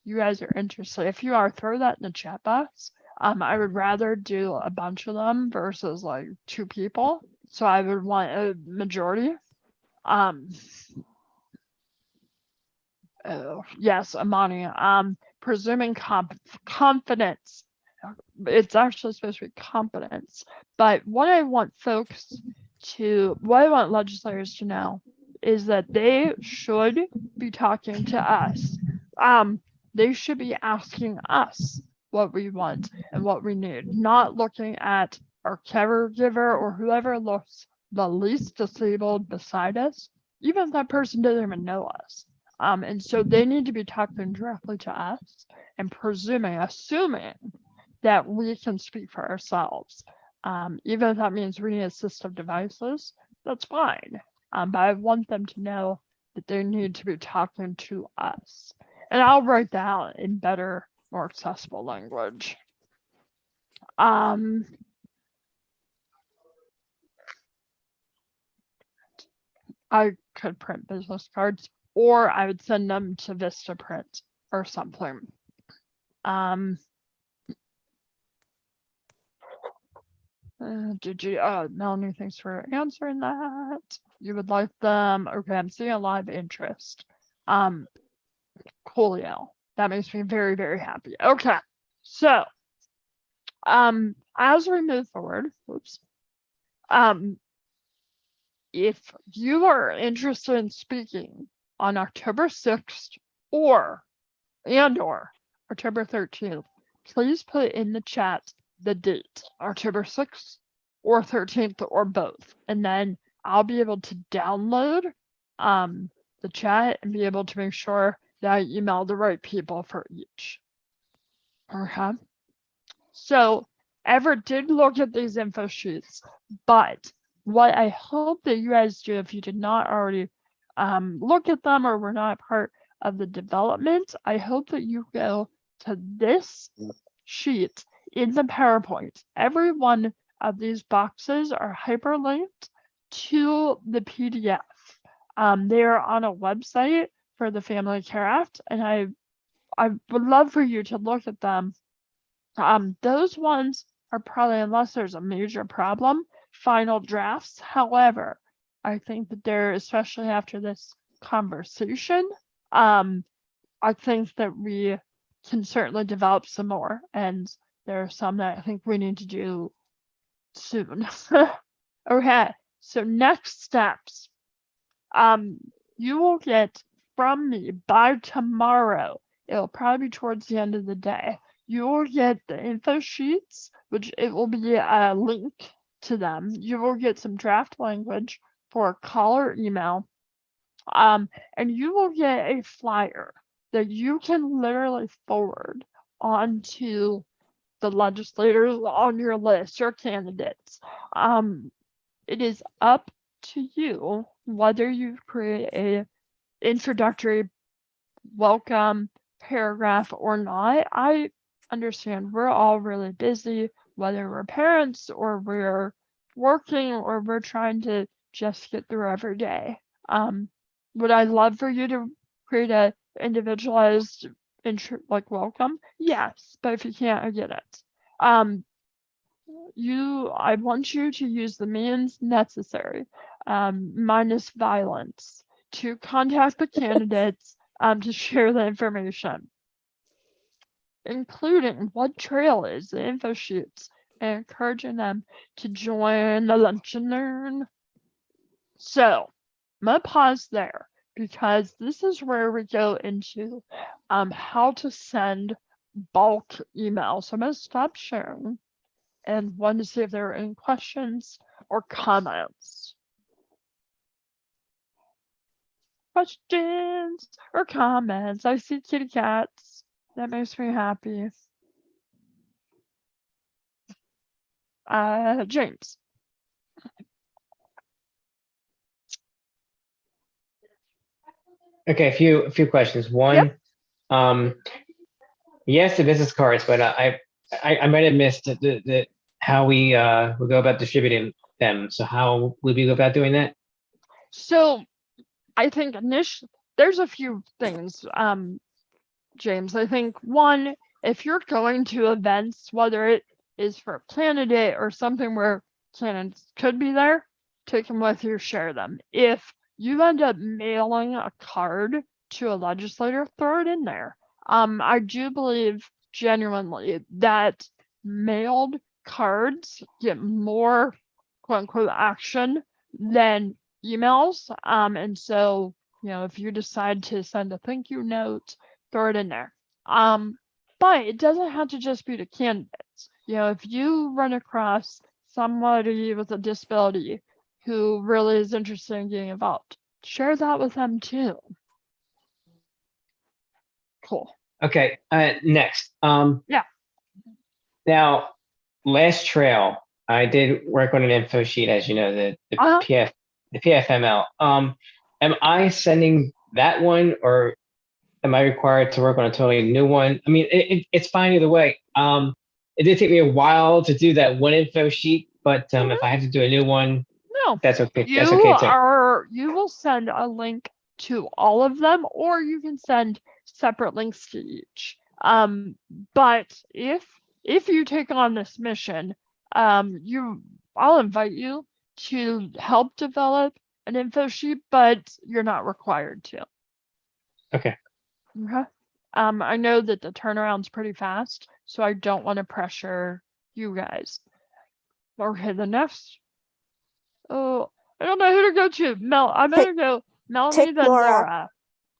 you guys are interested. If you are, throw that in the chat box. I would rather do a bunch of them versus like 2 people. So I would want a majority. Oh, yes, Amani. Presuming confidence. It's actually supposed to be competence. But what I want legislators to know is that they should be talking to us. They should be asking us what we want and what we need, not looking at our caregiver or whoever looks the least disabled beside us, even if that person doesn't even know us. And so they need to be talking directly to us and assuming that we can speak for ourselves. Even if that means we need assistive devices, that's fine. But I want them to know that they need to be talking to us. And I'll write that out in better, more accessible language. I could print business cards, or I would send them to Vistaprint or something. Melanie, thanks for answering that. You would like them. Okay, I'm seeing a lot of interest. Coolio. That makes me very, very happy. Okay, so as we move forward, if you are interested in speaking on October 6th or October 13th, please put in the chat the date, October 6th or 13th or both. And then I'll be able to download the chat and be able to make sure that I email the right people for each. Okay. So Everett did look at these info sheets, but what I hope that you guys do, if you did not already look at them or were not part of the development, I hope that you go to this sheet in the PowerPoint. Every one of these boxes are hyperlinked to the PDF. They are on a website for the Family Care Act, and I would love for you to look at them. Those ones are probably, unless there's a major problem, final drafts. However, I think that they're, especially after this conversation, I think that we can certainly develop some more, and there are some that I think we need to do soon. Okay, so next steps. You will get from me by tomorrow. It'll probably be towards the end of the day. You will get the info sheets, which it will be a link to them. You will get some draft language for call or email. And you will get a flyer that you can literally forward onto the legislators on your list or candidates. It is up to you whether you create a introductory welcome paragraph or not. I understand we're all really busy, whether we're parents or we're working or we're trying to just get through every day. Would I love for you to create a individualized welcome? Yes, but if you can't, I get it. I want you to use the means necessary, minus violence, to contact the candidates to share the information, including what trail is, the info sheets, and encouraging them to join the lunch and learn. So I'm gonna pause there because this is where we go into how to send bulk emails. So I'm gonna stop sharing and want to see if there are any questions or comments. Questions or comments? I see kitty cats. That makes me happy. James. Okay, a few questions. One, yes, the business cards, but I might have missed the how we will go about distributing them. So how would we go about doing that? So I think there's a few things, James. I think one, if you're going to events, whether it is for a candidate or something where candidates could be there, take them with you, share them. If you end up mailing a card to a legislator, throw it in there. I do believe genuinely that mailed cards get more quote unquote action than emails. And so, if you decide to send a thank you note, throw it in there. But it doesn't have to just be to candidates. If you run across somebody with a disability who really is interested in getting involved, share that with them too. Cool. Okay, next. Yeah. Now, last trail, I did work on an info sheet, as you know, the PFML. Am I sending that one, or am I required to work on a totally new one? I mean, it's fine either way. It did take me a while to do that one info sheet, but if I have to do a new one, no, that's okay. That's okay too. You will send a link to all of them, or you can send separate links to each. But if you take on this mission, I'll invite you to help develop an info sheet, but you're not required to. Okay. Okay. I know that the turnaround's pretty fast, so I don't want to pressure you guys. Okay, the next. Oh, I don't know who to go to. I'm gonna go Melanie, then Laura.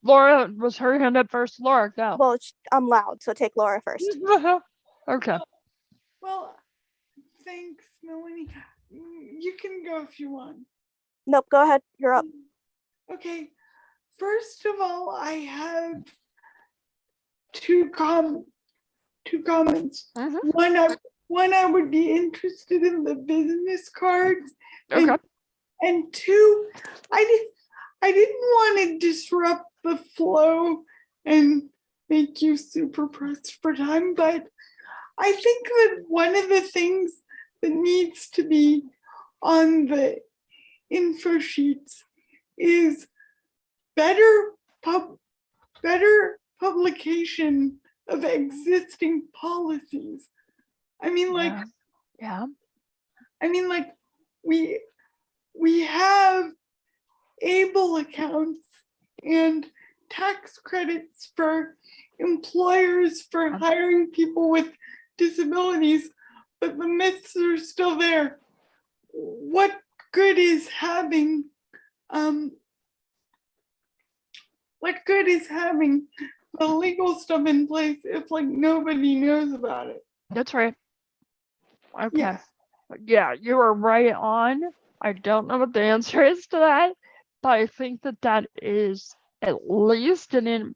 Laura was her hand up first. Laura, go. Well, I'm loud, so take Laura first. Okay. Well, thanks, Melanie. You can go if you want. Nope, go ahead. You're up. Okay. First of all, I have two comments. Mm-hmm. One, I would be interested in the business cards. Okay. And two, I didn't want to disrupt the flow and make you super pressed for time, but I think that one of the things that needs to be on the info sheets is better publication of existing policies. I mean, like, Yeah. I mean, like, we have ABLE accounts and tax credits for employers for hiring people with disabilities, but the myths are still there. What good is having the legal stuff in place if like nobody knows about it? That's right. Okay. Yeah. Yeah, you are right on. I don't know what the answer is to that, but I think that that is at least an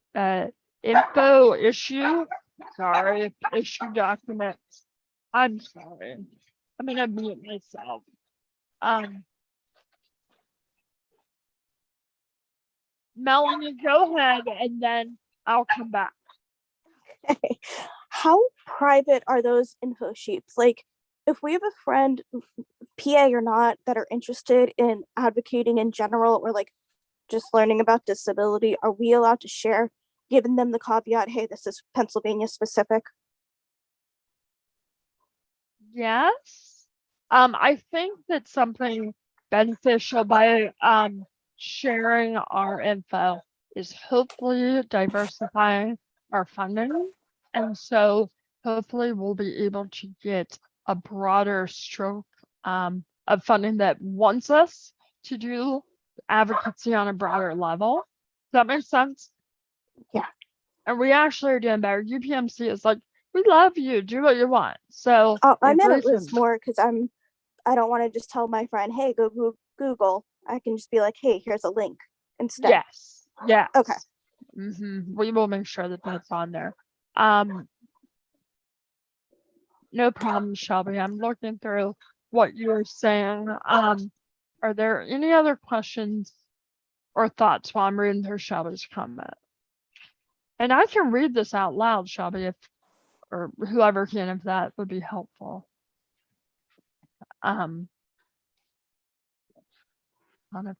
info issue. Sorry, issue document. I'm sorry. I'm gonna mute myself. Melanie, go ahead, and then I'll come back. Okay. How private are those info sheets? Like, if we have a friend, PA or not, that are interested in advocating in general or like just learning about disability, are we allowed to share, giving them the caveat, hey, this is Pennsylvania specific? Yes. I think that something beneficial by sharing our info is hopefully diversifying our funding. And so hopefully we'll be able to get a broader stroke of funding that wants us to do advocacy on a broader level. Does that make sense? Yeah. And we actually are doing better. UPMC is like, we love you, do what you want. So I meant it if was more because I don't want to just tell my friend, hey, go Google. I can just be like, hey, here's a link instead. Yes. Yeah. Okay. We will make sure that that's on there. No problem, Shelby. I'm looking through what you were saying. Are there any other questions or thoughts while I'm reading through Shelby's comment? And I can read this out loud, Shelby, or whoever can, if that would be helpful. On a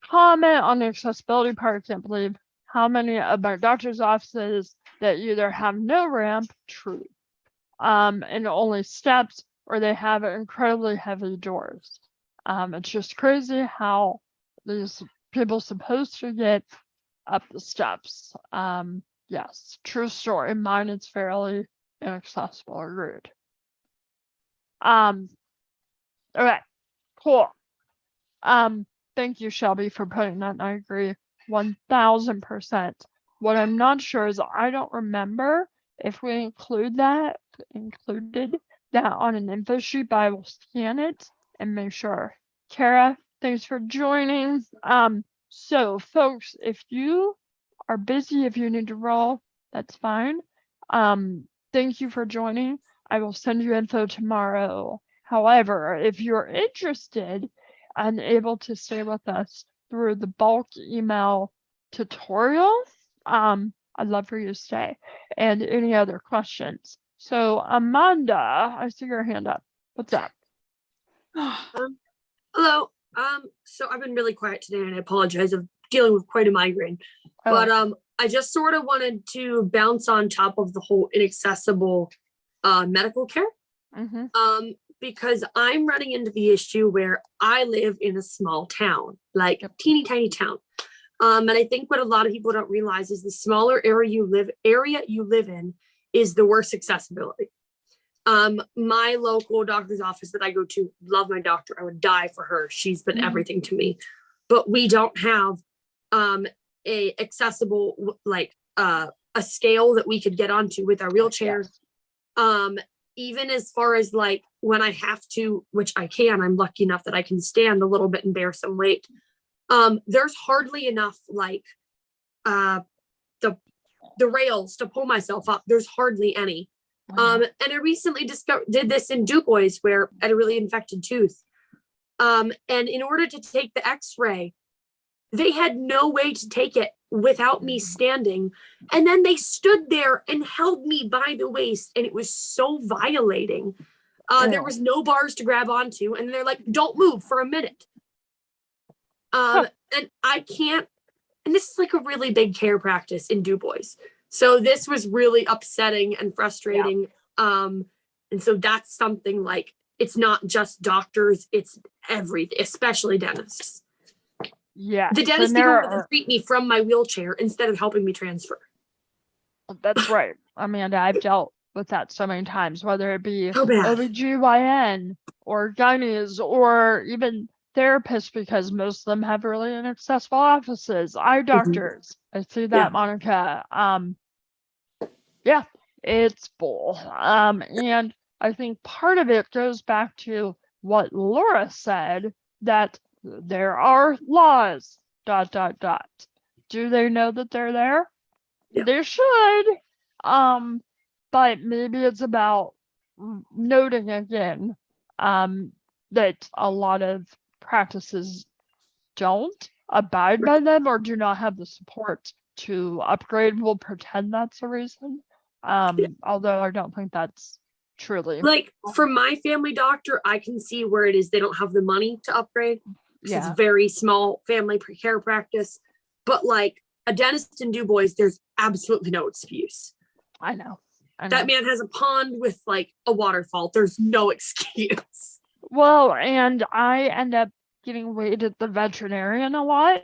comment on the accessibility part, I can't believe how many of our doctor's offices that either have no ramp, true, and only steps, or they have incredibly heavy doors. It's just crazy how these people supposed to get up the steps. Yes, true story. Mine is fairly inaccessible, agreed. Okay, cool. Thank you, Shelby, for putting that. And I agree 1000%. What I'm not sure is I don't remember if we included that on an info sheet, but I will scan it and make sure. Kara, thanks for joining. So folks, if you are busy, if you need to roll, that's fine. Thank you for joining. I will send you info tomorrow. However, if you're interested and able to stay with us through the bulk email tutorial, I'd love for you to stay. And any other questions? So Amanda, I see your hand up. What's up? Hello. So I've been really quiet today and I apologize. I'm dealing with quite a migraine. But I just sort of wanted to bounce on top of the whole inaccessible medical care. Because I'm running into the issue where I live in a small town, like a teeny tiny town. And I think what a lot of people don't realize is the smaller area you live in is the worst accessibility. My local doctor's office that I go to, love my doctor. I would die for her. She's been everything to me. But we don't have a accessible, like a scale that we could get onto with our wheelchairs. Even as far as like when I have to, which I can, I'm lucky enough that I can stand a little bit and bear some weight. There's hardly enough like the rails to pull myself up. There's hardly any. And I recently did this in Du Bois where I had a really infected tooth. And in order to take the x-ray, they had no way to take it without me standing. And then they stood there and held me by the waist, and it was so violating. There was no bars to grab onto, and they're like, don't move for a minute. And I can't, and this is like a really big care practice in Du Bois. So this was really upsetting and frustrating. And so that's something like, it's not just doctors, it's everything, especially dentists. Yeah. The dentist even wanted to treat me from my wheelchair instead of helping me transfer. That's right, Amanda. I've dealt with that so many times, whether it be So bad. OBGYN or gynaes or even therapists, because most of them have really inaccessible offices, eye doctors. I see that, Monica. Yeah, it's full. And I think part of it goes back to what Laura said, that there are laws, ... Do they know that they're there? Yeah. They should. But maybe it's about noting again, that a lot of practices don't abide by them or do not have the support to upgrade. We'll pretend that's the reason. Although I don't think that's truly. Like for my family doctor, I can see where it is they don't have the money to upgrade. It's very small family care practice. But like a dentist in Du Bois, there's absolutely no excuse. I know. That man has a pond with like a waterfall. There's no excuse. Well, and I end up getting weighed at the veterinarian a lot.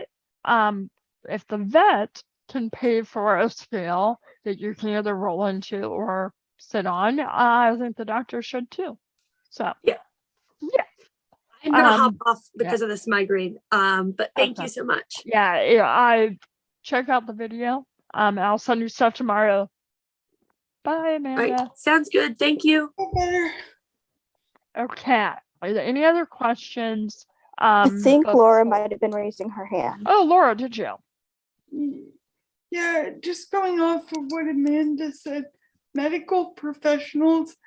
If the vet can pay for a scale that you can either roll into or sit on, I think the doctor should too. So yeah. I'm gonna hop off because of this migraine. But thank you so much. Yeah, I check out the video. I'll send you stuff tomorrow. Bye, Amanda. All right. Sounds good. Thank you. Okay. Are there any other questions? I think Laura might have been raising her hand. Oh, Laura, did you? Yeah, just going off of what Amanda said, medical professionals,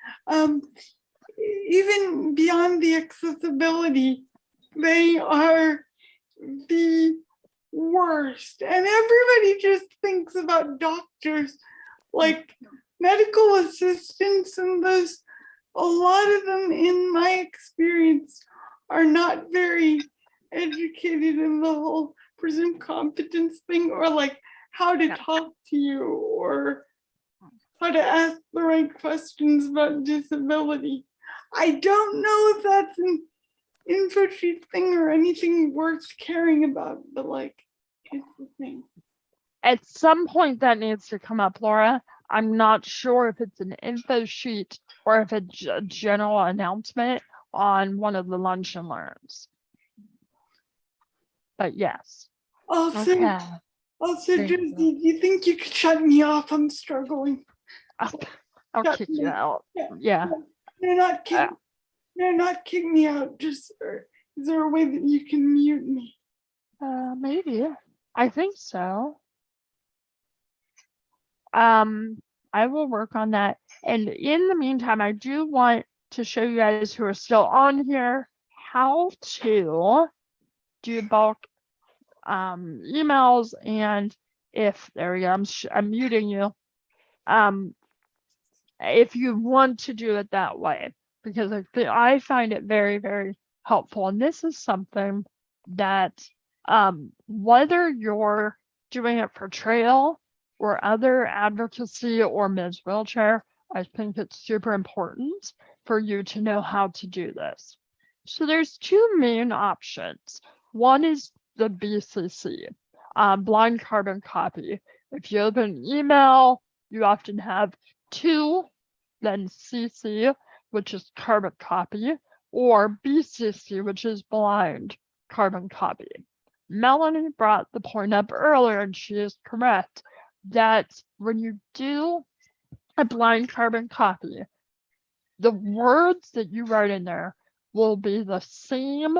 even beyond the accessibility, they are the worst. And everybody just thinks about doctors like medical assistants, and those, a lot of them in my experience are not very educated in the whole presumed competence thing, or like how to talk to you or how to ask the right questions about disability. I don't know if that's an info sheet thing or anything worth caring about, but like, it's the thing. At some point that needs to come up, Laura. I'm not sure if it's an info sheet or if it's a general announcement on one of the lunch and learns. But yes. Also, Okay. Josie, do you think you could shut me off? I'm struggling. I'll kick you out. Yeah. They're not kicking me out. Just, is there a way that you can mute me? Maybe. I think so. I will work on that. And in the meantime, I do want to show you guys who are still on here how to do bulk emails. And if there we go, I'm muting you. If you want to do it that way, because I find it very, very helpful. And this is something that whether you're doing it for trail or other advocacy or Ms. Wheelchair, I think it's super important for you to know how to do this. So there's two main options. One is the BCC, blind carbon copy. If you open email, you often have two, then CC, which is carbon copy, or BCC, which is blind carbon copy. Melanie brought the point up earlier, and she is correct, that when you do a blind carbon copy, the words that you write in there will be the same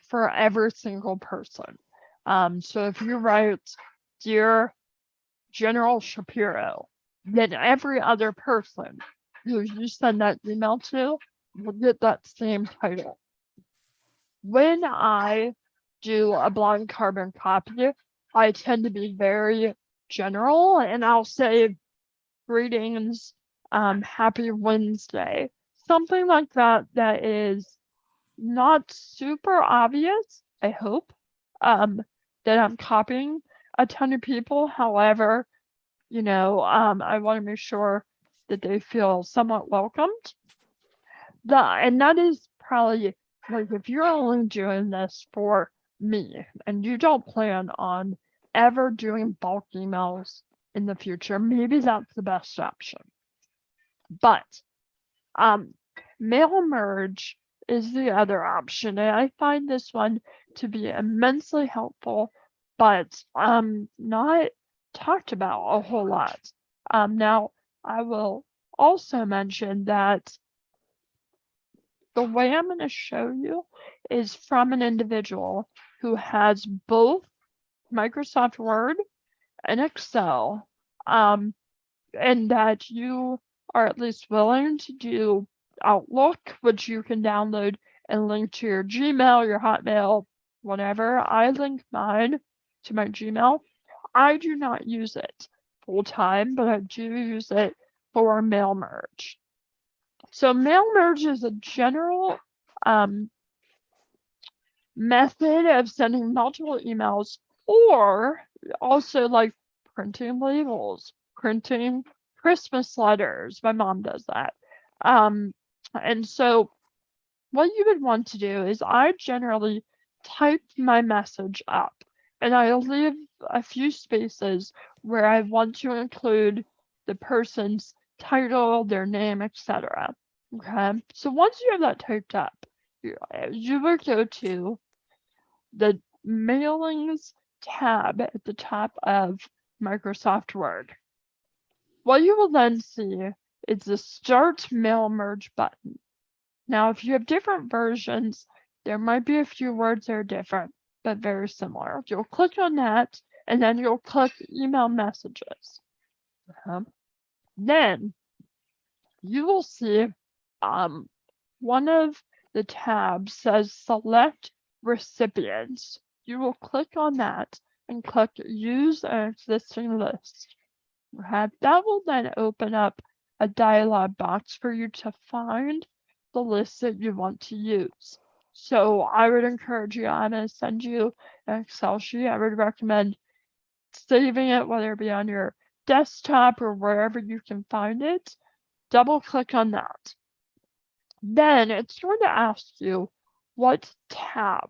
for every single person. So if you write, Dear General Shapiro, then every other person who you send that email to will get that same title. When I do a blind carbon copy, I tend to be very general, and I'll say greetings, happy Wednesday, something like that that is not super obvious, I hope, that I'm copying a ton of people. However, I want to make sure that they feel somewhat welcomed. And that is probably like if you're only doing this for me and you don't plan on ever doing bulk emails in the future, maybe that's the best option. But mail merge is the other option, and I find this one to be immensely helpful, but not talked about a whole lot. Now, I will also mention that the way I'm going to show you is from an individual who has both Microsoft Word and Excel, and that you are at least willing to do Outlook, which you can download and link to your Gmail, your Hotmail, whatever. I link mine to my Gmail. I do not use it full time, but I do use it for mail merge. So mail merge is a general method of sending multiple emails, or also like printing labels, printing Christmas letters. My mom does that. And so what you would want to do is I generally type my message up and I leave a few spaces where I want to include the person's title, their name, etc. Okay, so once you have that typed up, you will go to the mailings tab at the top of Microsoft Word. What you will then see is the Start Mail Merge button. Now, if you have different versions, there might be a few words that are different, but very similar. You'll click on that, and then you'll click Email Messages. Then you will see one of the tabs says Select Recipients. You will click on that and click Use an Existing List. That will then open up a dialog box for you to find the list that you want to use. So I would encourage you, I'm going to send you an Excel sheet. I would recommend saving it, whether it be on your desktop or wherever you can find it. Double click on that. Then it's going to ask you what tab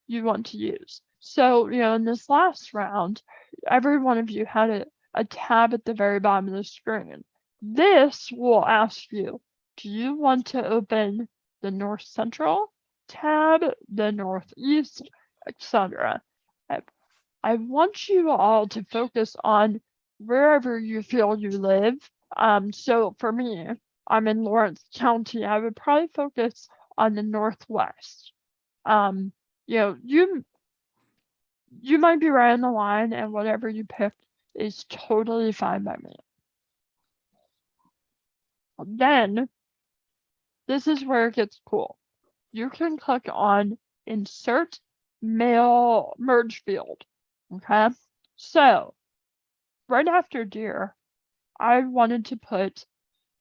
you want to use. So, in this last round, every one of you had a tab at the very bottom of the screen. This will ask you, do you want to open the North Central tab, the Northeast, etc.? I want you all to focus on wherever you feel you live. So for me, I'm in Lawrence County. I would probably focus on the Northwest. You might be right on the line, and whatever you pick is totally fine by me. Then, this is where it gets cool. You can click on Insert Mail Merge Field. Okay, so right after Dear, I wanted to put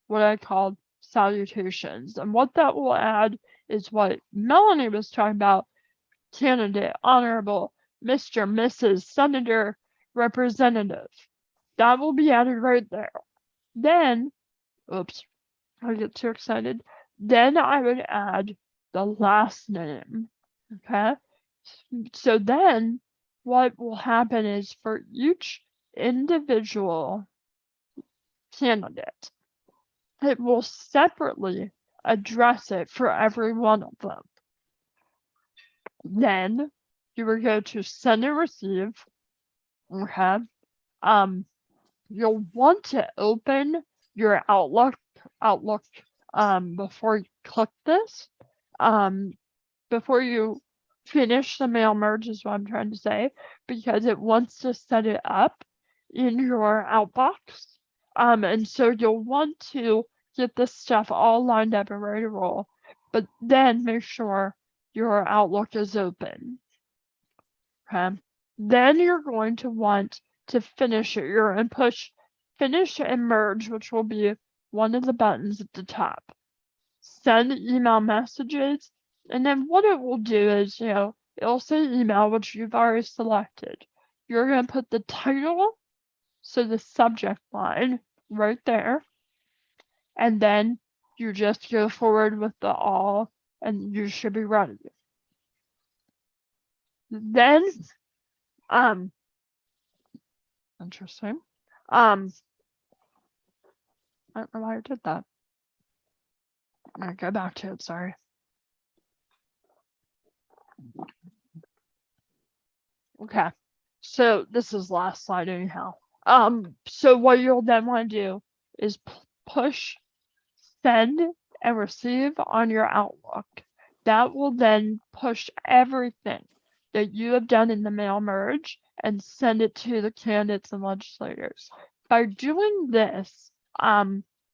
what I called salutations, and what that will add is what Melanie was talking about: candidate, honorable, Mr., Mrs., Senator, Representative. That will be added right there. Then, oops, I get too excited. Then I would add the last name. Okay, so then what will happen is for each individual candidate, it will separately address it for every one of them. Then you will go to Send and Receive. Okay. You'll want to open your Outlook before you click this. Before you finish the mail merge is what I'm trying to say, because it wants to set it up in your outbox. And so you'll want to get this stuff all lined up and ready to roll, but then make sure your Outlook is open. Okay. Then you're going to want to finish it. You're going to push finish and merge, which will be one of the buttons at the top. Send email messages, and then what it will do is, it'll say email, which you've already selected. You're going to put the title, so the subject line right there, and then you just go forward with the all, and you should be ready. Then, interesting. I don't know why I did that. I'm gonna go back to it, sorry. Okay, so this is last slide anyhow. So what you'll then want to do is push send and receive on your Outlook. That will then push everything that you have done in the mail merge and send it to the candidates and legislators. By doing this,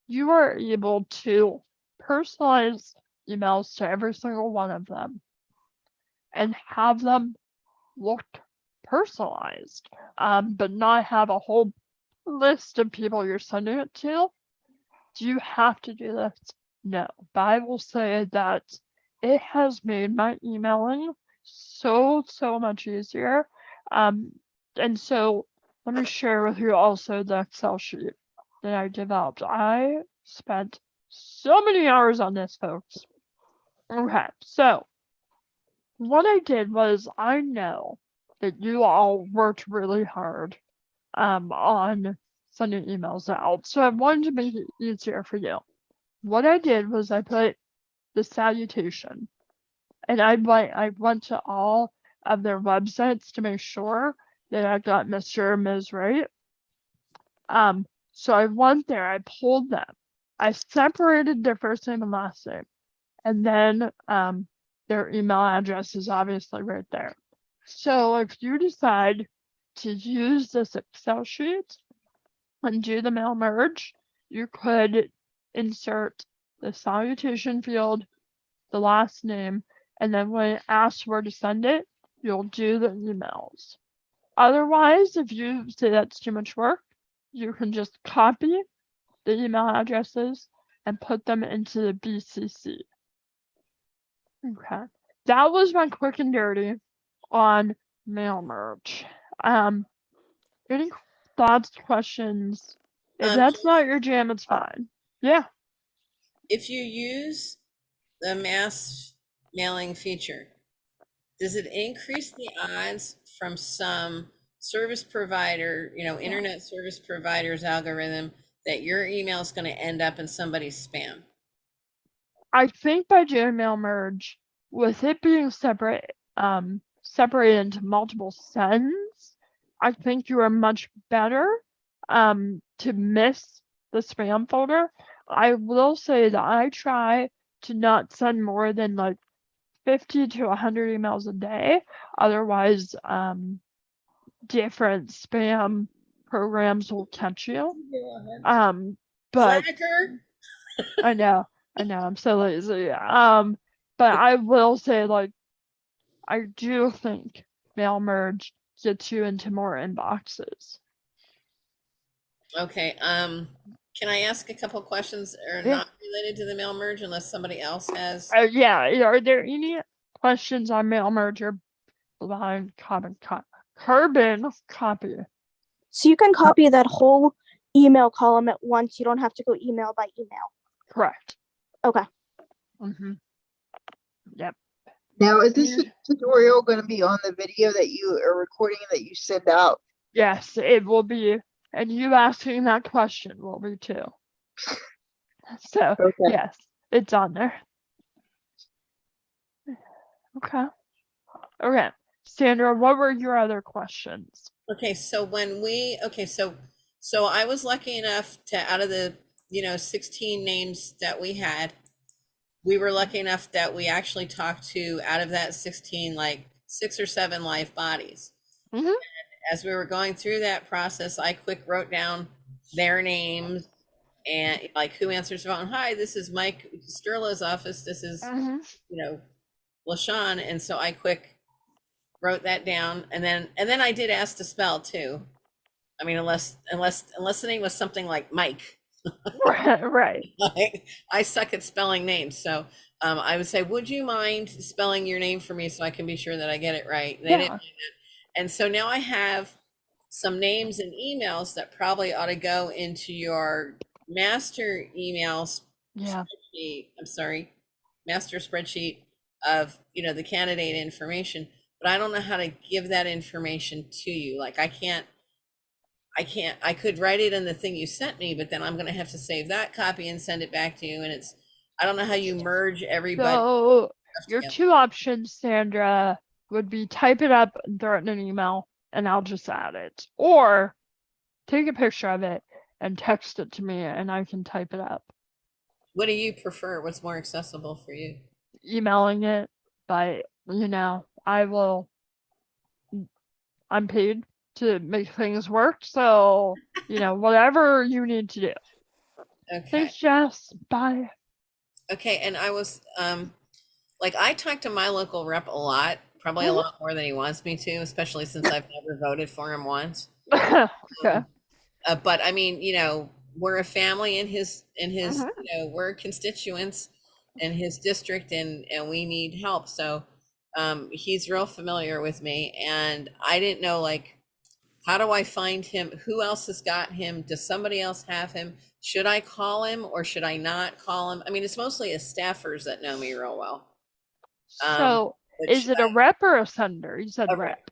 you are able to personalize emails to every single one of them and have them look personalized, but not have a whole list of people you're sending it to. Do you have to do this? No, but I will say that it has made my emailing so much easier. And so let me share with you also the Excel sheet that I developed. I spent so many hours on this, folks. Okay, so what I did was, I know that you all worked really hard on sending emails out, so I wanted to make it easier for you. What I did was I put the salutation, and I went to all of their websites to make sure that I got Mr. or Ms. right. So I went there, I pulled them, I separated their first name and last name, and then their email address is obviously right there. So if you decide to use this Excel sheet and do the mail merge, you could insert the salutation field, the last name, and then when it asks where to send it, you'll do the emails. Otherwise, if you say that's too much work, you can just copy the email addresses and put them into the BCC. Okay, that was my quick and dirty on mail merge. Any thoughts, questions? If that's not your jam, it's fine. Yeah. If you use the mass mailing feature, does it increase the odds from some service provider, internet service provider's algorithm, that your email is going to end up in somebody's spam? I think by doing mail merge, with it being separated into multiple sends, I think you are much better to miss the spam folder. I will say that I try to not send more than like 50 to 100 emails a day. Otherwise, different spam programs will catch you. But Slacker. I know, I'm so lazy. But I will say, like, I do think mail merge gets you into more inboxes. Okay. Can I ask a couple questions not related to the mail merge, unless somebody else has? Yeah. Are there any questions on mail merge or blind carbon copy? So you can copy that whole email column at once. You don't have to go email by email. Correct. Okay. Mm-hmm. Yep. Now, is this tutorial going to be on the video that you are recording that you send out? Yes, it will be. And you asking that question will be too. So, yes, it's on there. Okay. Okay. Sandra, what were your other questions? Okay, so so I was lucky enough to, out of the 16 names that we had, we were lucky enough that we actually talked to, out of that 16, like 6 or 7 live bodies. Mm-hmm. And as we were going through that process, I quick wrote down their names and like who answers the phone. Hi, this is Mike Sterla's office. This is LaShawn. And so I quick wrote that down, and then I did ask to spell too. I mean, unless the name was something like Mike. Right. Like, I suck at spelling names, so I would say, would you mind spelling your name for me so I can be sure that I get it right? They didn't Yeah. mind that. And so now I have some names and emails that probably ought to go into your master emails Yeah. I'm sorry, master spreadsheet of, the candidate information, but I don't know how to give that information to you. Like, I could write it in the thing you sent me, but then I'm going to have to save that copy and send it back to you. And I don't know how you merge everybody. So your together. two options, Sandra, would be type it up and throw it in an email and I'll just add it. Or take a picture of it and text it to me and I can type it up. What do you prefer? What's more accessible for you? Emailing it, but I'm paid to make things work, so whatever you need to do. Okay. Thanks, Jess. Bye. Okay, and I was I talk to my local rep a lot, probably a lot more than he wants me to, especially since I've never voted for him once. Okay. But I mean, we're a family in his we're constituents in his district, and we need help. So he's real familiar with me, and I didn't know, like, how do I find him? Who else has got him? Does somebody else have him? Should I call him or should I not call him? I mean, it's mostly his staffers that know me real well. So is it a rep or a senator? You said rep.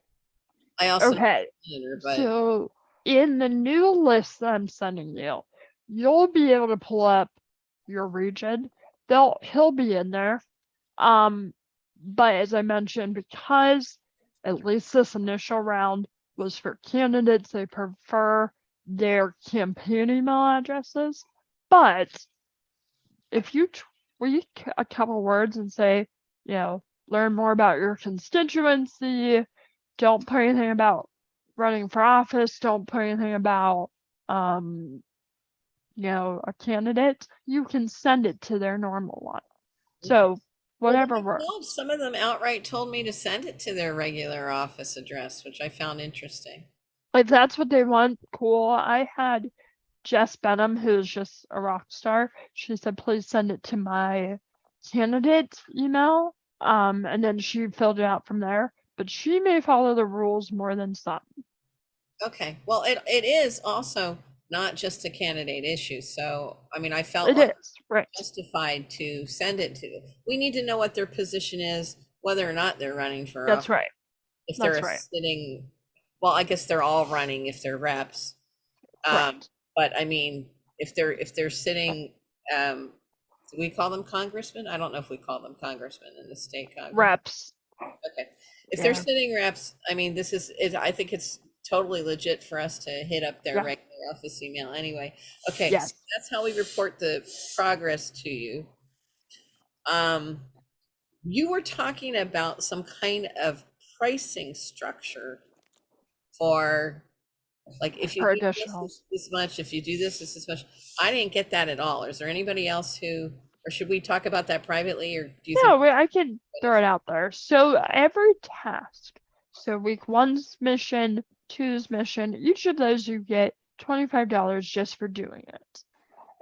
I also okay. Senator, but So in the new list that I'm sending you, you'll be able to pull up your region. He'll be in there. But as I mentioned, because at least this initial round was for candidates, they prefer their campaign email addresses. But if you tweak a couple words and say, learn more about your constituency, don't put anything about running for office, don't put anything about a candidate, you can send it to their normal one. So whatever works. Some of them outright told me to send it to their regular office address, which I found interesting. If that's what they want, cool. I had Jess Benham, who's just a rock star. She said, please send it to my candidate email. And then she filled it out from there. But she may follow the rules more than some. Okay. Well, it is also not just a candidate issue. So, I mean, I felt it is right. justified to send it to them. We need to know what their position is, whether or not they're running for That's office. right. If they're sitting, well, I guess they're all running if they're reps. But I mean, if they're sitting, do we call them congressmen? I don't know if we call them congressmen in the state Congress. Reps. Okay. If they're sitting reps, I mean, I think it's totally legit for us to hit up their regular office email anyway. Okay. Yes. So that's how we report the progress to you. You were talking about some kind of pricing structure for, like, if you do this much, if you do this much. I didn't get that at all. Is there anybody else or should we talk about that privately, or do you think? I can throw it out there. So every task, so week 1's mission, 2's mission, each of those you get $25 just for doing it.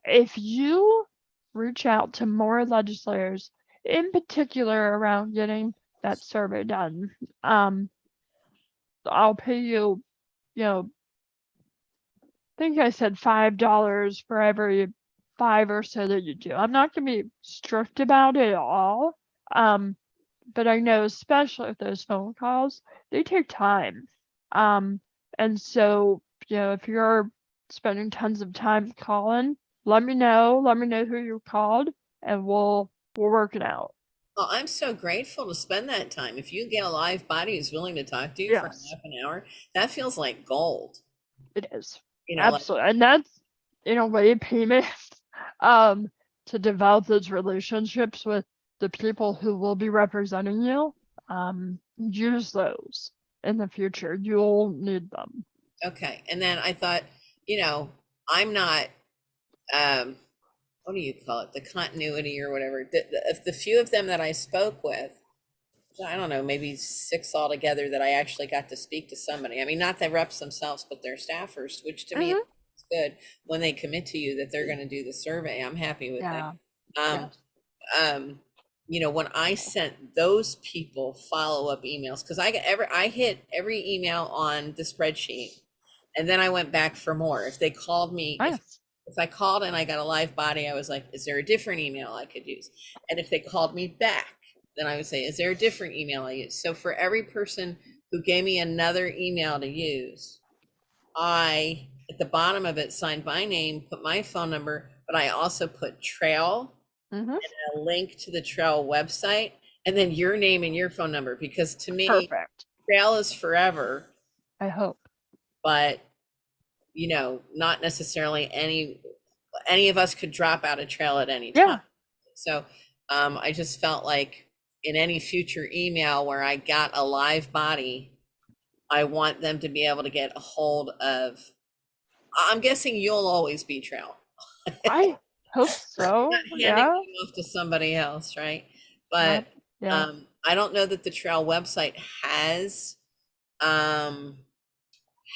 If you reach out to more legislators, in particular around getting that survey done, I'll pay you, I think I said $5 for every 5 or so that you do. I'm not going to be strict about it at all. But I know, especially with those phone calls, they take time. And so, if you're spending tons of time calling, let me know who you called, and we'll work it out. Well, I'm so grateful to spend that time. If you get a live body who's willing to talk to you for half an hour, that feels like gold. It is. Absolutely. And that's, in a way, payment to develop those relationships with the people who will be representing you. Use those in the future. You'll need them. Okay. And then I thought, I'm not, what do you call it? The continuity or whatever. The few of them that I spoke with I don't know, maybe 6 altogether that I actually got to speak to somebody. I mean, not the reps themselves, but their staffers, which to me is good when they commit to you that they're going to do the survey. I'm happy with Yeah. that. You know, when I sent those people follow-up emails, because I hit every email on the spreadsheet, and then I went back for more. If they called me, if I called and I got a live body, I was like, is there a different email I could use? And if they called me back, then I would say, is there a different email I use? So for every person who gave me another email to use, I, at the bottom of it, signed my name, put my phone number, but I also put Trail and a link to the Trail website, and then your name and your phone number, because to me, Trail is forever. I hope. But, you know, not necessarily any of us could drop out of Trail at any time. So I just felt like in any future email where I got a live body, I want them to be able to get a hold of, I'm guessing you'll always be Trail. I hope so. Handing them off to somebody else, right? But I don't know that the Trail website has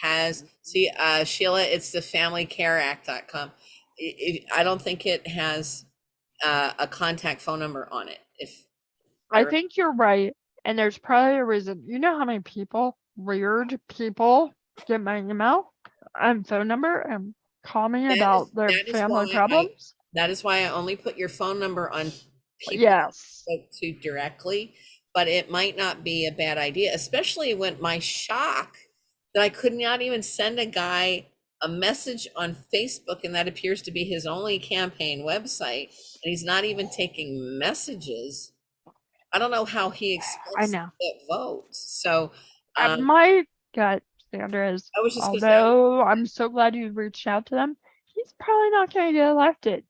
Sheila, it's the familycareact.com. I don't think it has a contact phone number on it. I think you're right. And there's probably a reason. You know how many weird people, get my email and phone number and call me about their family problems? That is why I only put your phone number on people I spoke to directly. But it might not be a bad idea, especially when my shock that I could not even send a guy a message on Facebook, and that appears to be his only campaign website, and he's not even taking messages. I don't know how he expects to get votes. So my gut, Sandra, is although I'm so glad you reached out to them, he's probably not going to get elected.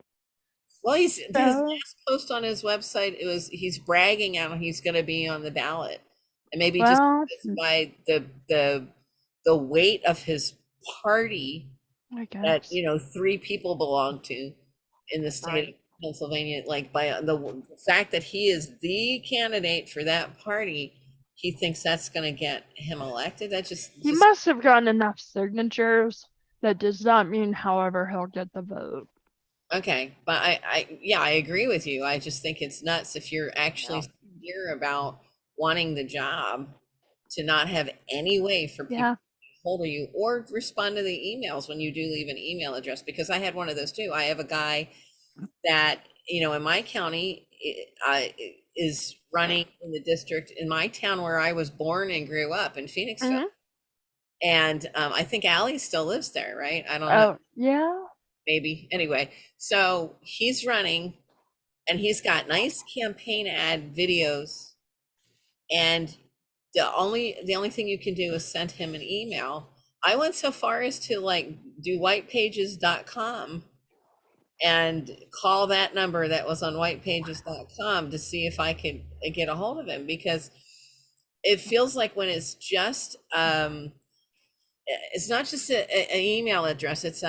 Well, his last post on his website, he's bragging on he's going to be on the ballot, and maybe just by the weight of his party that 3 people belong to in the state of Pennsylvania, like by the fact that he is the candidate for that party, he thinks that's going to get him elected. He must have gotten enough signatures. That does not mean, however, he'll get the vote. Okay, but I agree with you. I just think it's nuts if you're actually sincere about wanting the job to not have any way for people to get hold of you or respond to the emails when you do leave an email address, because I had one of those too. I have a guy that, in my county is running in the district in my town where I was born and grew up in Phoenixville. And I think Allie still lives there, right? I don't know. Yeah. Maybe. Anyway, so he's running and he's got nice campaign ad videos, and the only thing you can do is send him an email. I went so far as to do whitepages.com and call that number that was on whitepages.com to see if I could get a hold of him, because it feels like when it's just it's not just an email address, it's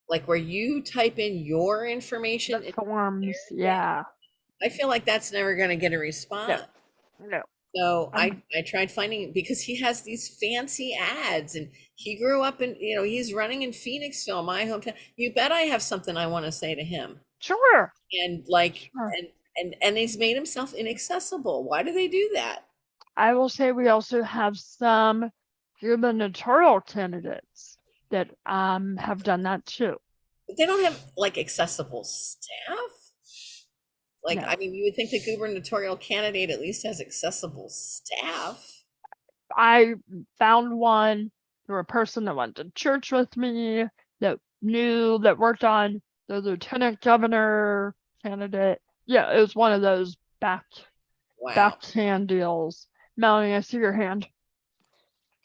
like where you type in your information. The forms, I feel like that's never going to get a response. No. So I tried finding, because he has these fancy ads, and he grew up in, he's running in Phoenixville, my hometown. You bet I have something I want to say to him. Sure. And and he's made himself inaccessible. Why do they do that? I will say we also have some gubernatorial candidates that have done that too. But they don't have accessible staff. No. I mean, you would think the gubernatorial candidate at least has accessible staff. I found one through a person that went to church with me that worked on the lieutenant governor candidate. Yeah, it was one of those backhand deals. Melanie, I see your hand.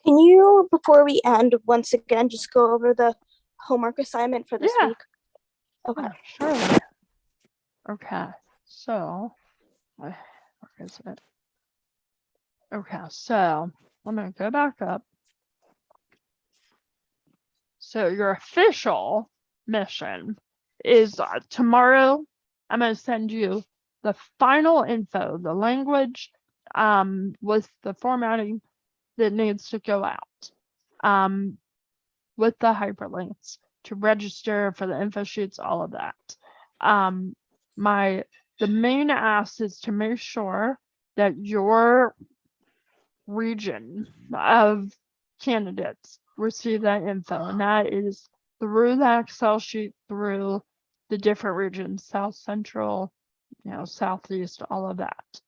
Can you, before we end, once again, just go over the homework assignment for this week? Okay. Sure. Okay. So, where is it? Okay, so I'm going to go back up. So your official mission is tomorrow. I'm going to send you the final info, the language with the formatting that needs to go out, with the hyperlinks to register for the info sheets, all of that. The main ask is to make sure that your region of candidates receive that info, and that is through the Excel sheet, through the different regions, South Central, Southeast, all of that.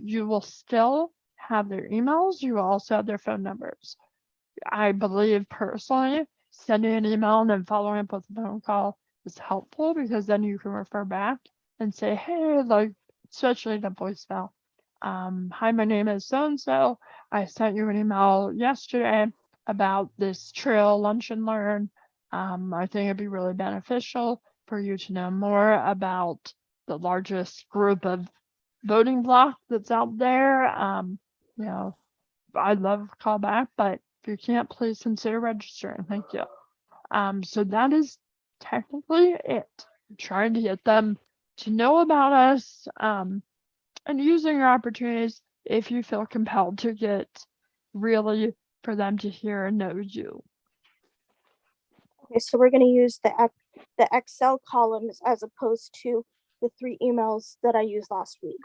You will still have their emails. You will also have their phone numbers. I believe personally, sending an email and then following up with a phone call is helpful, because then you can refer back and say, hey, like, especially the voicemail. Hi, my name is so-and-so. I sent you an email yesterday about this trail lunch and learn. I think it'd be really beneficial for you to know more about the largest group of voting block that's out there. I'd love a call back, but if you can't, please consider registering. Thank you. So that is technically it. Trying to get them to know about us, and using your opportunities if you feel compelled to get really for them to hear and know you. Okay, so we're going to use the Excel columns as opposed to the 3 emails that I used last week.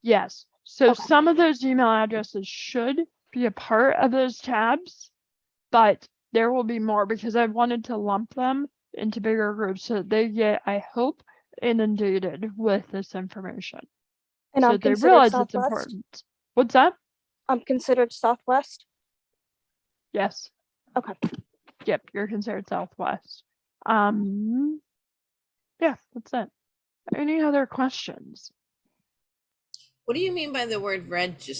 Yes. So Okay. some of those email addresses should be a part of those tabs, but there will be more, because I wanted to lump them into bigger groups so that they get, I hope, inundated with this information. And so I'm they considered realize Southwest. it's important. What's that? I'm considered Southwest. Yes. Okay. Yep, you're considered Southwest. Yeah, that's it. Any other questions? What do you mean by the word register?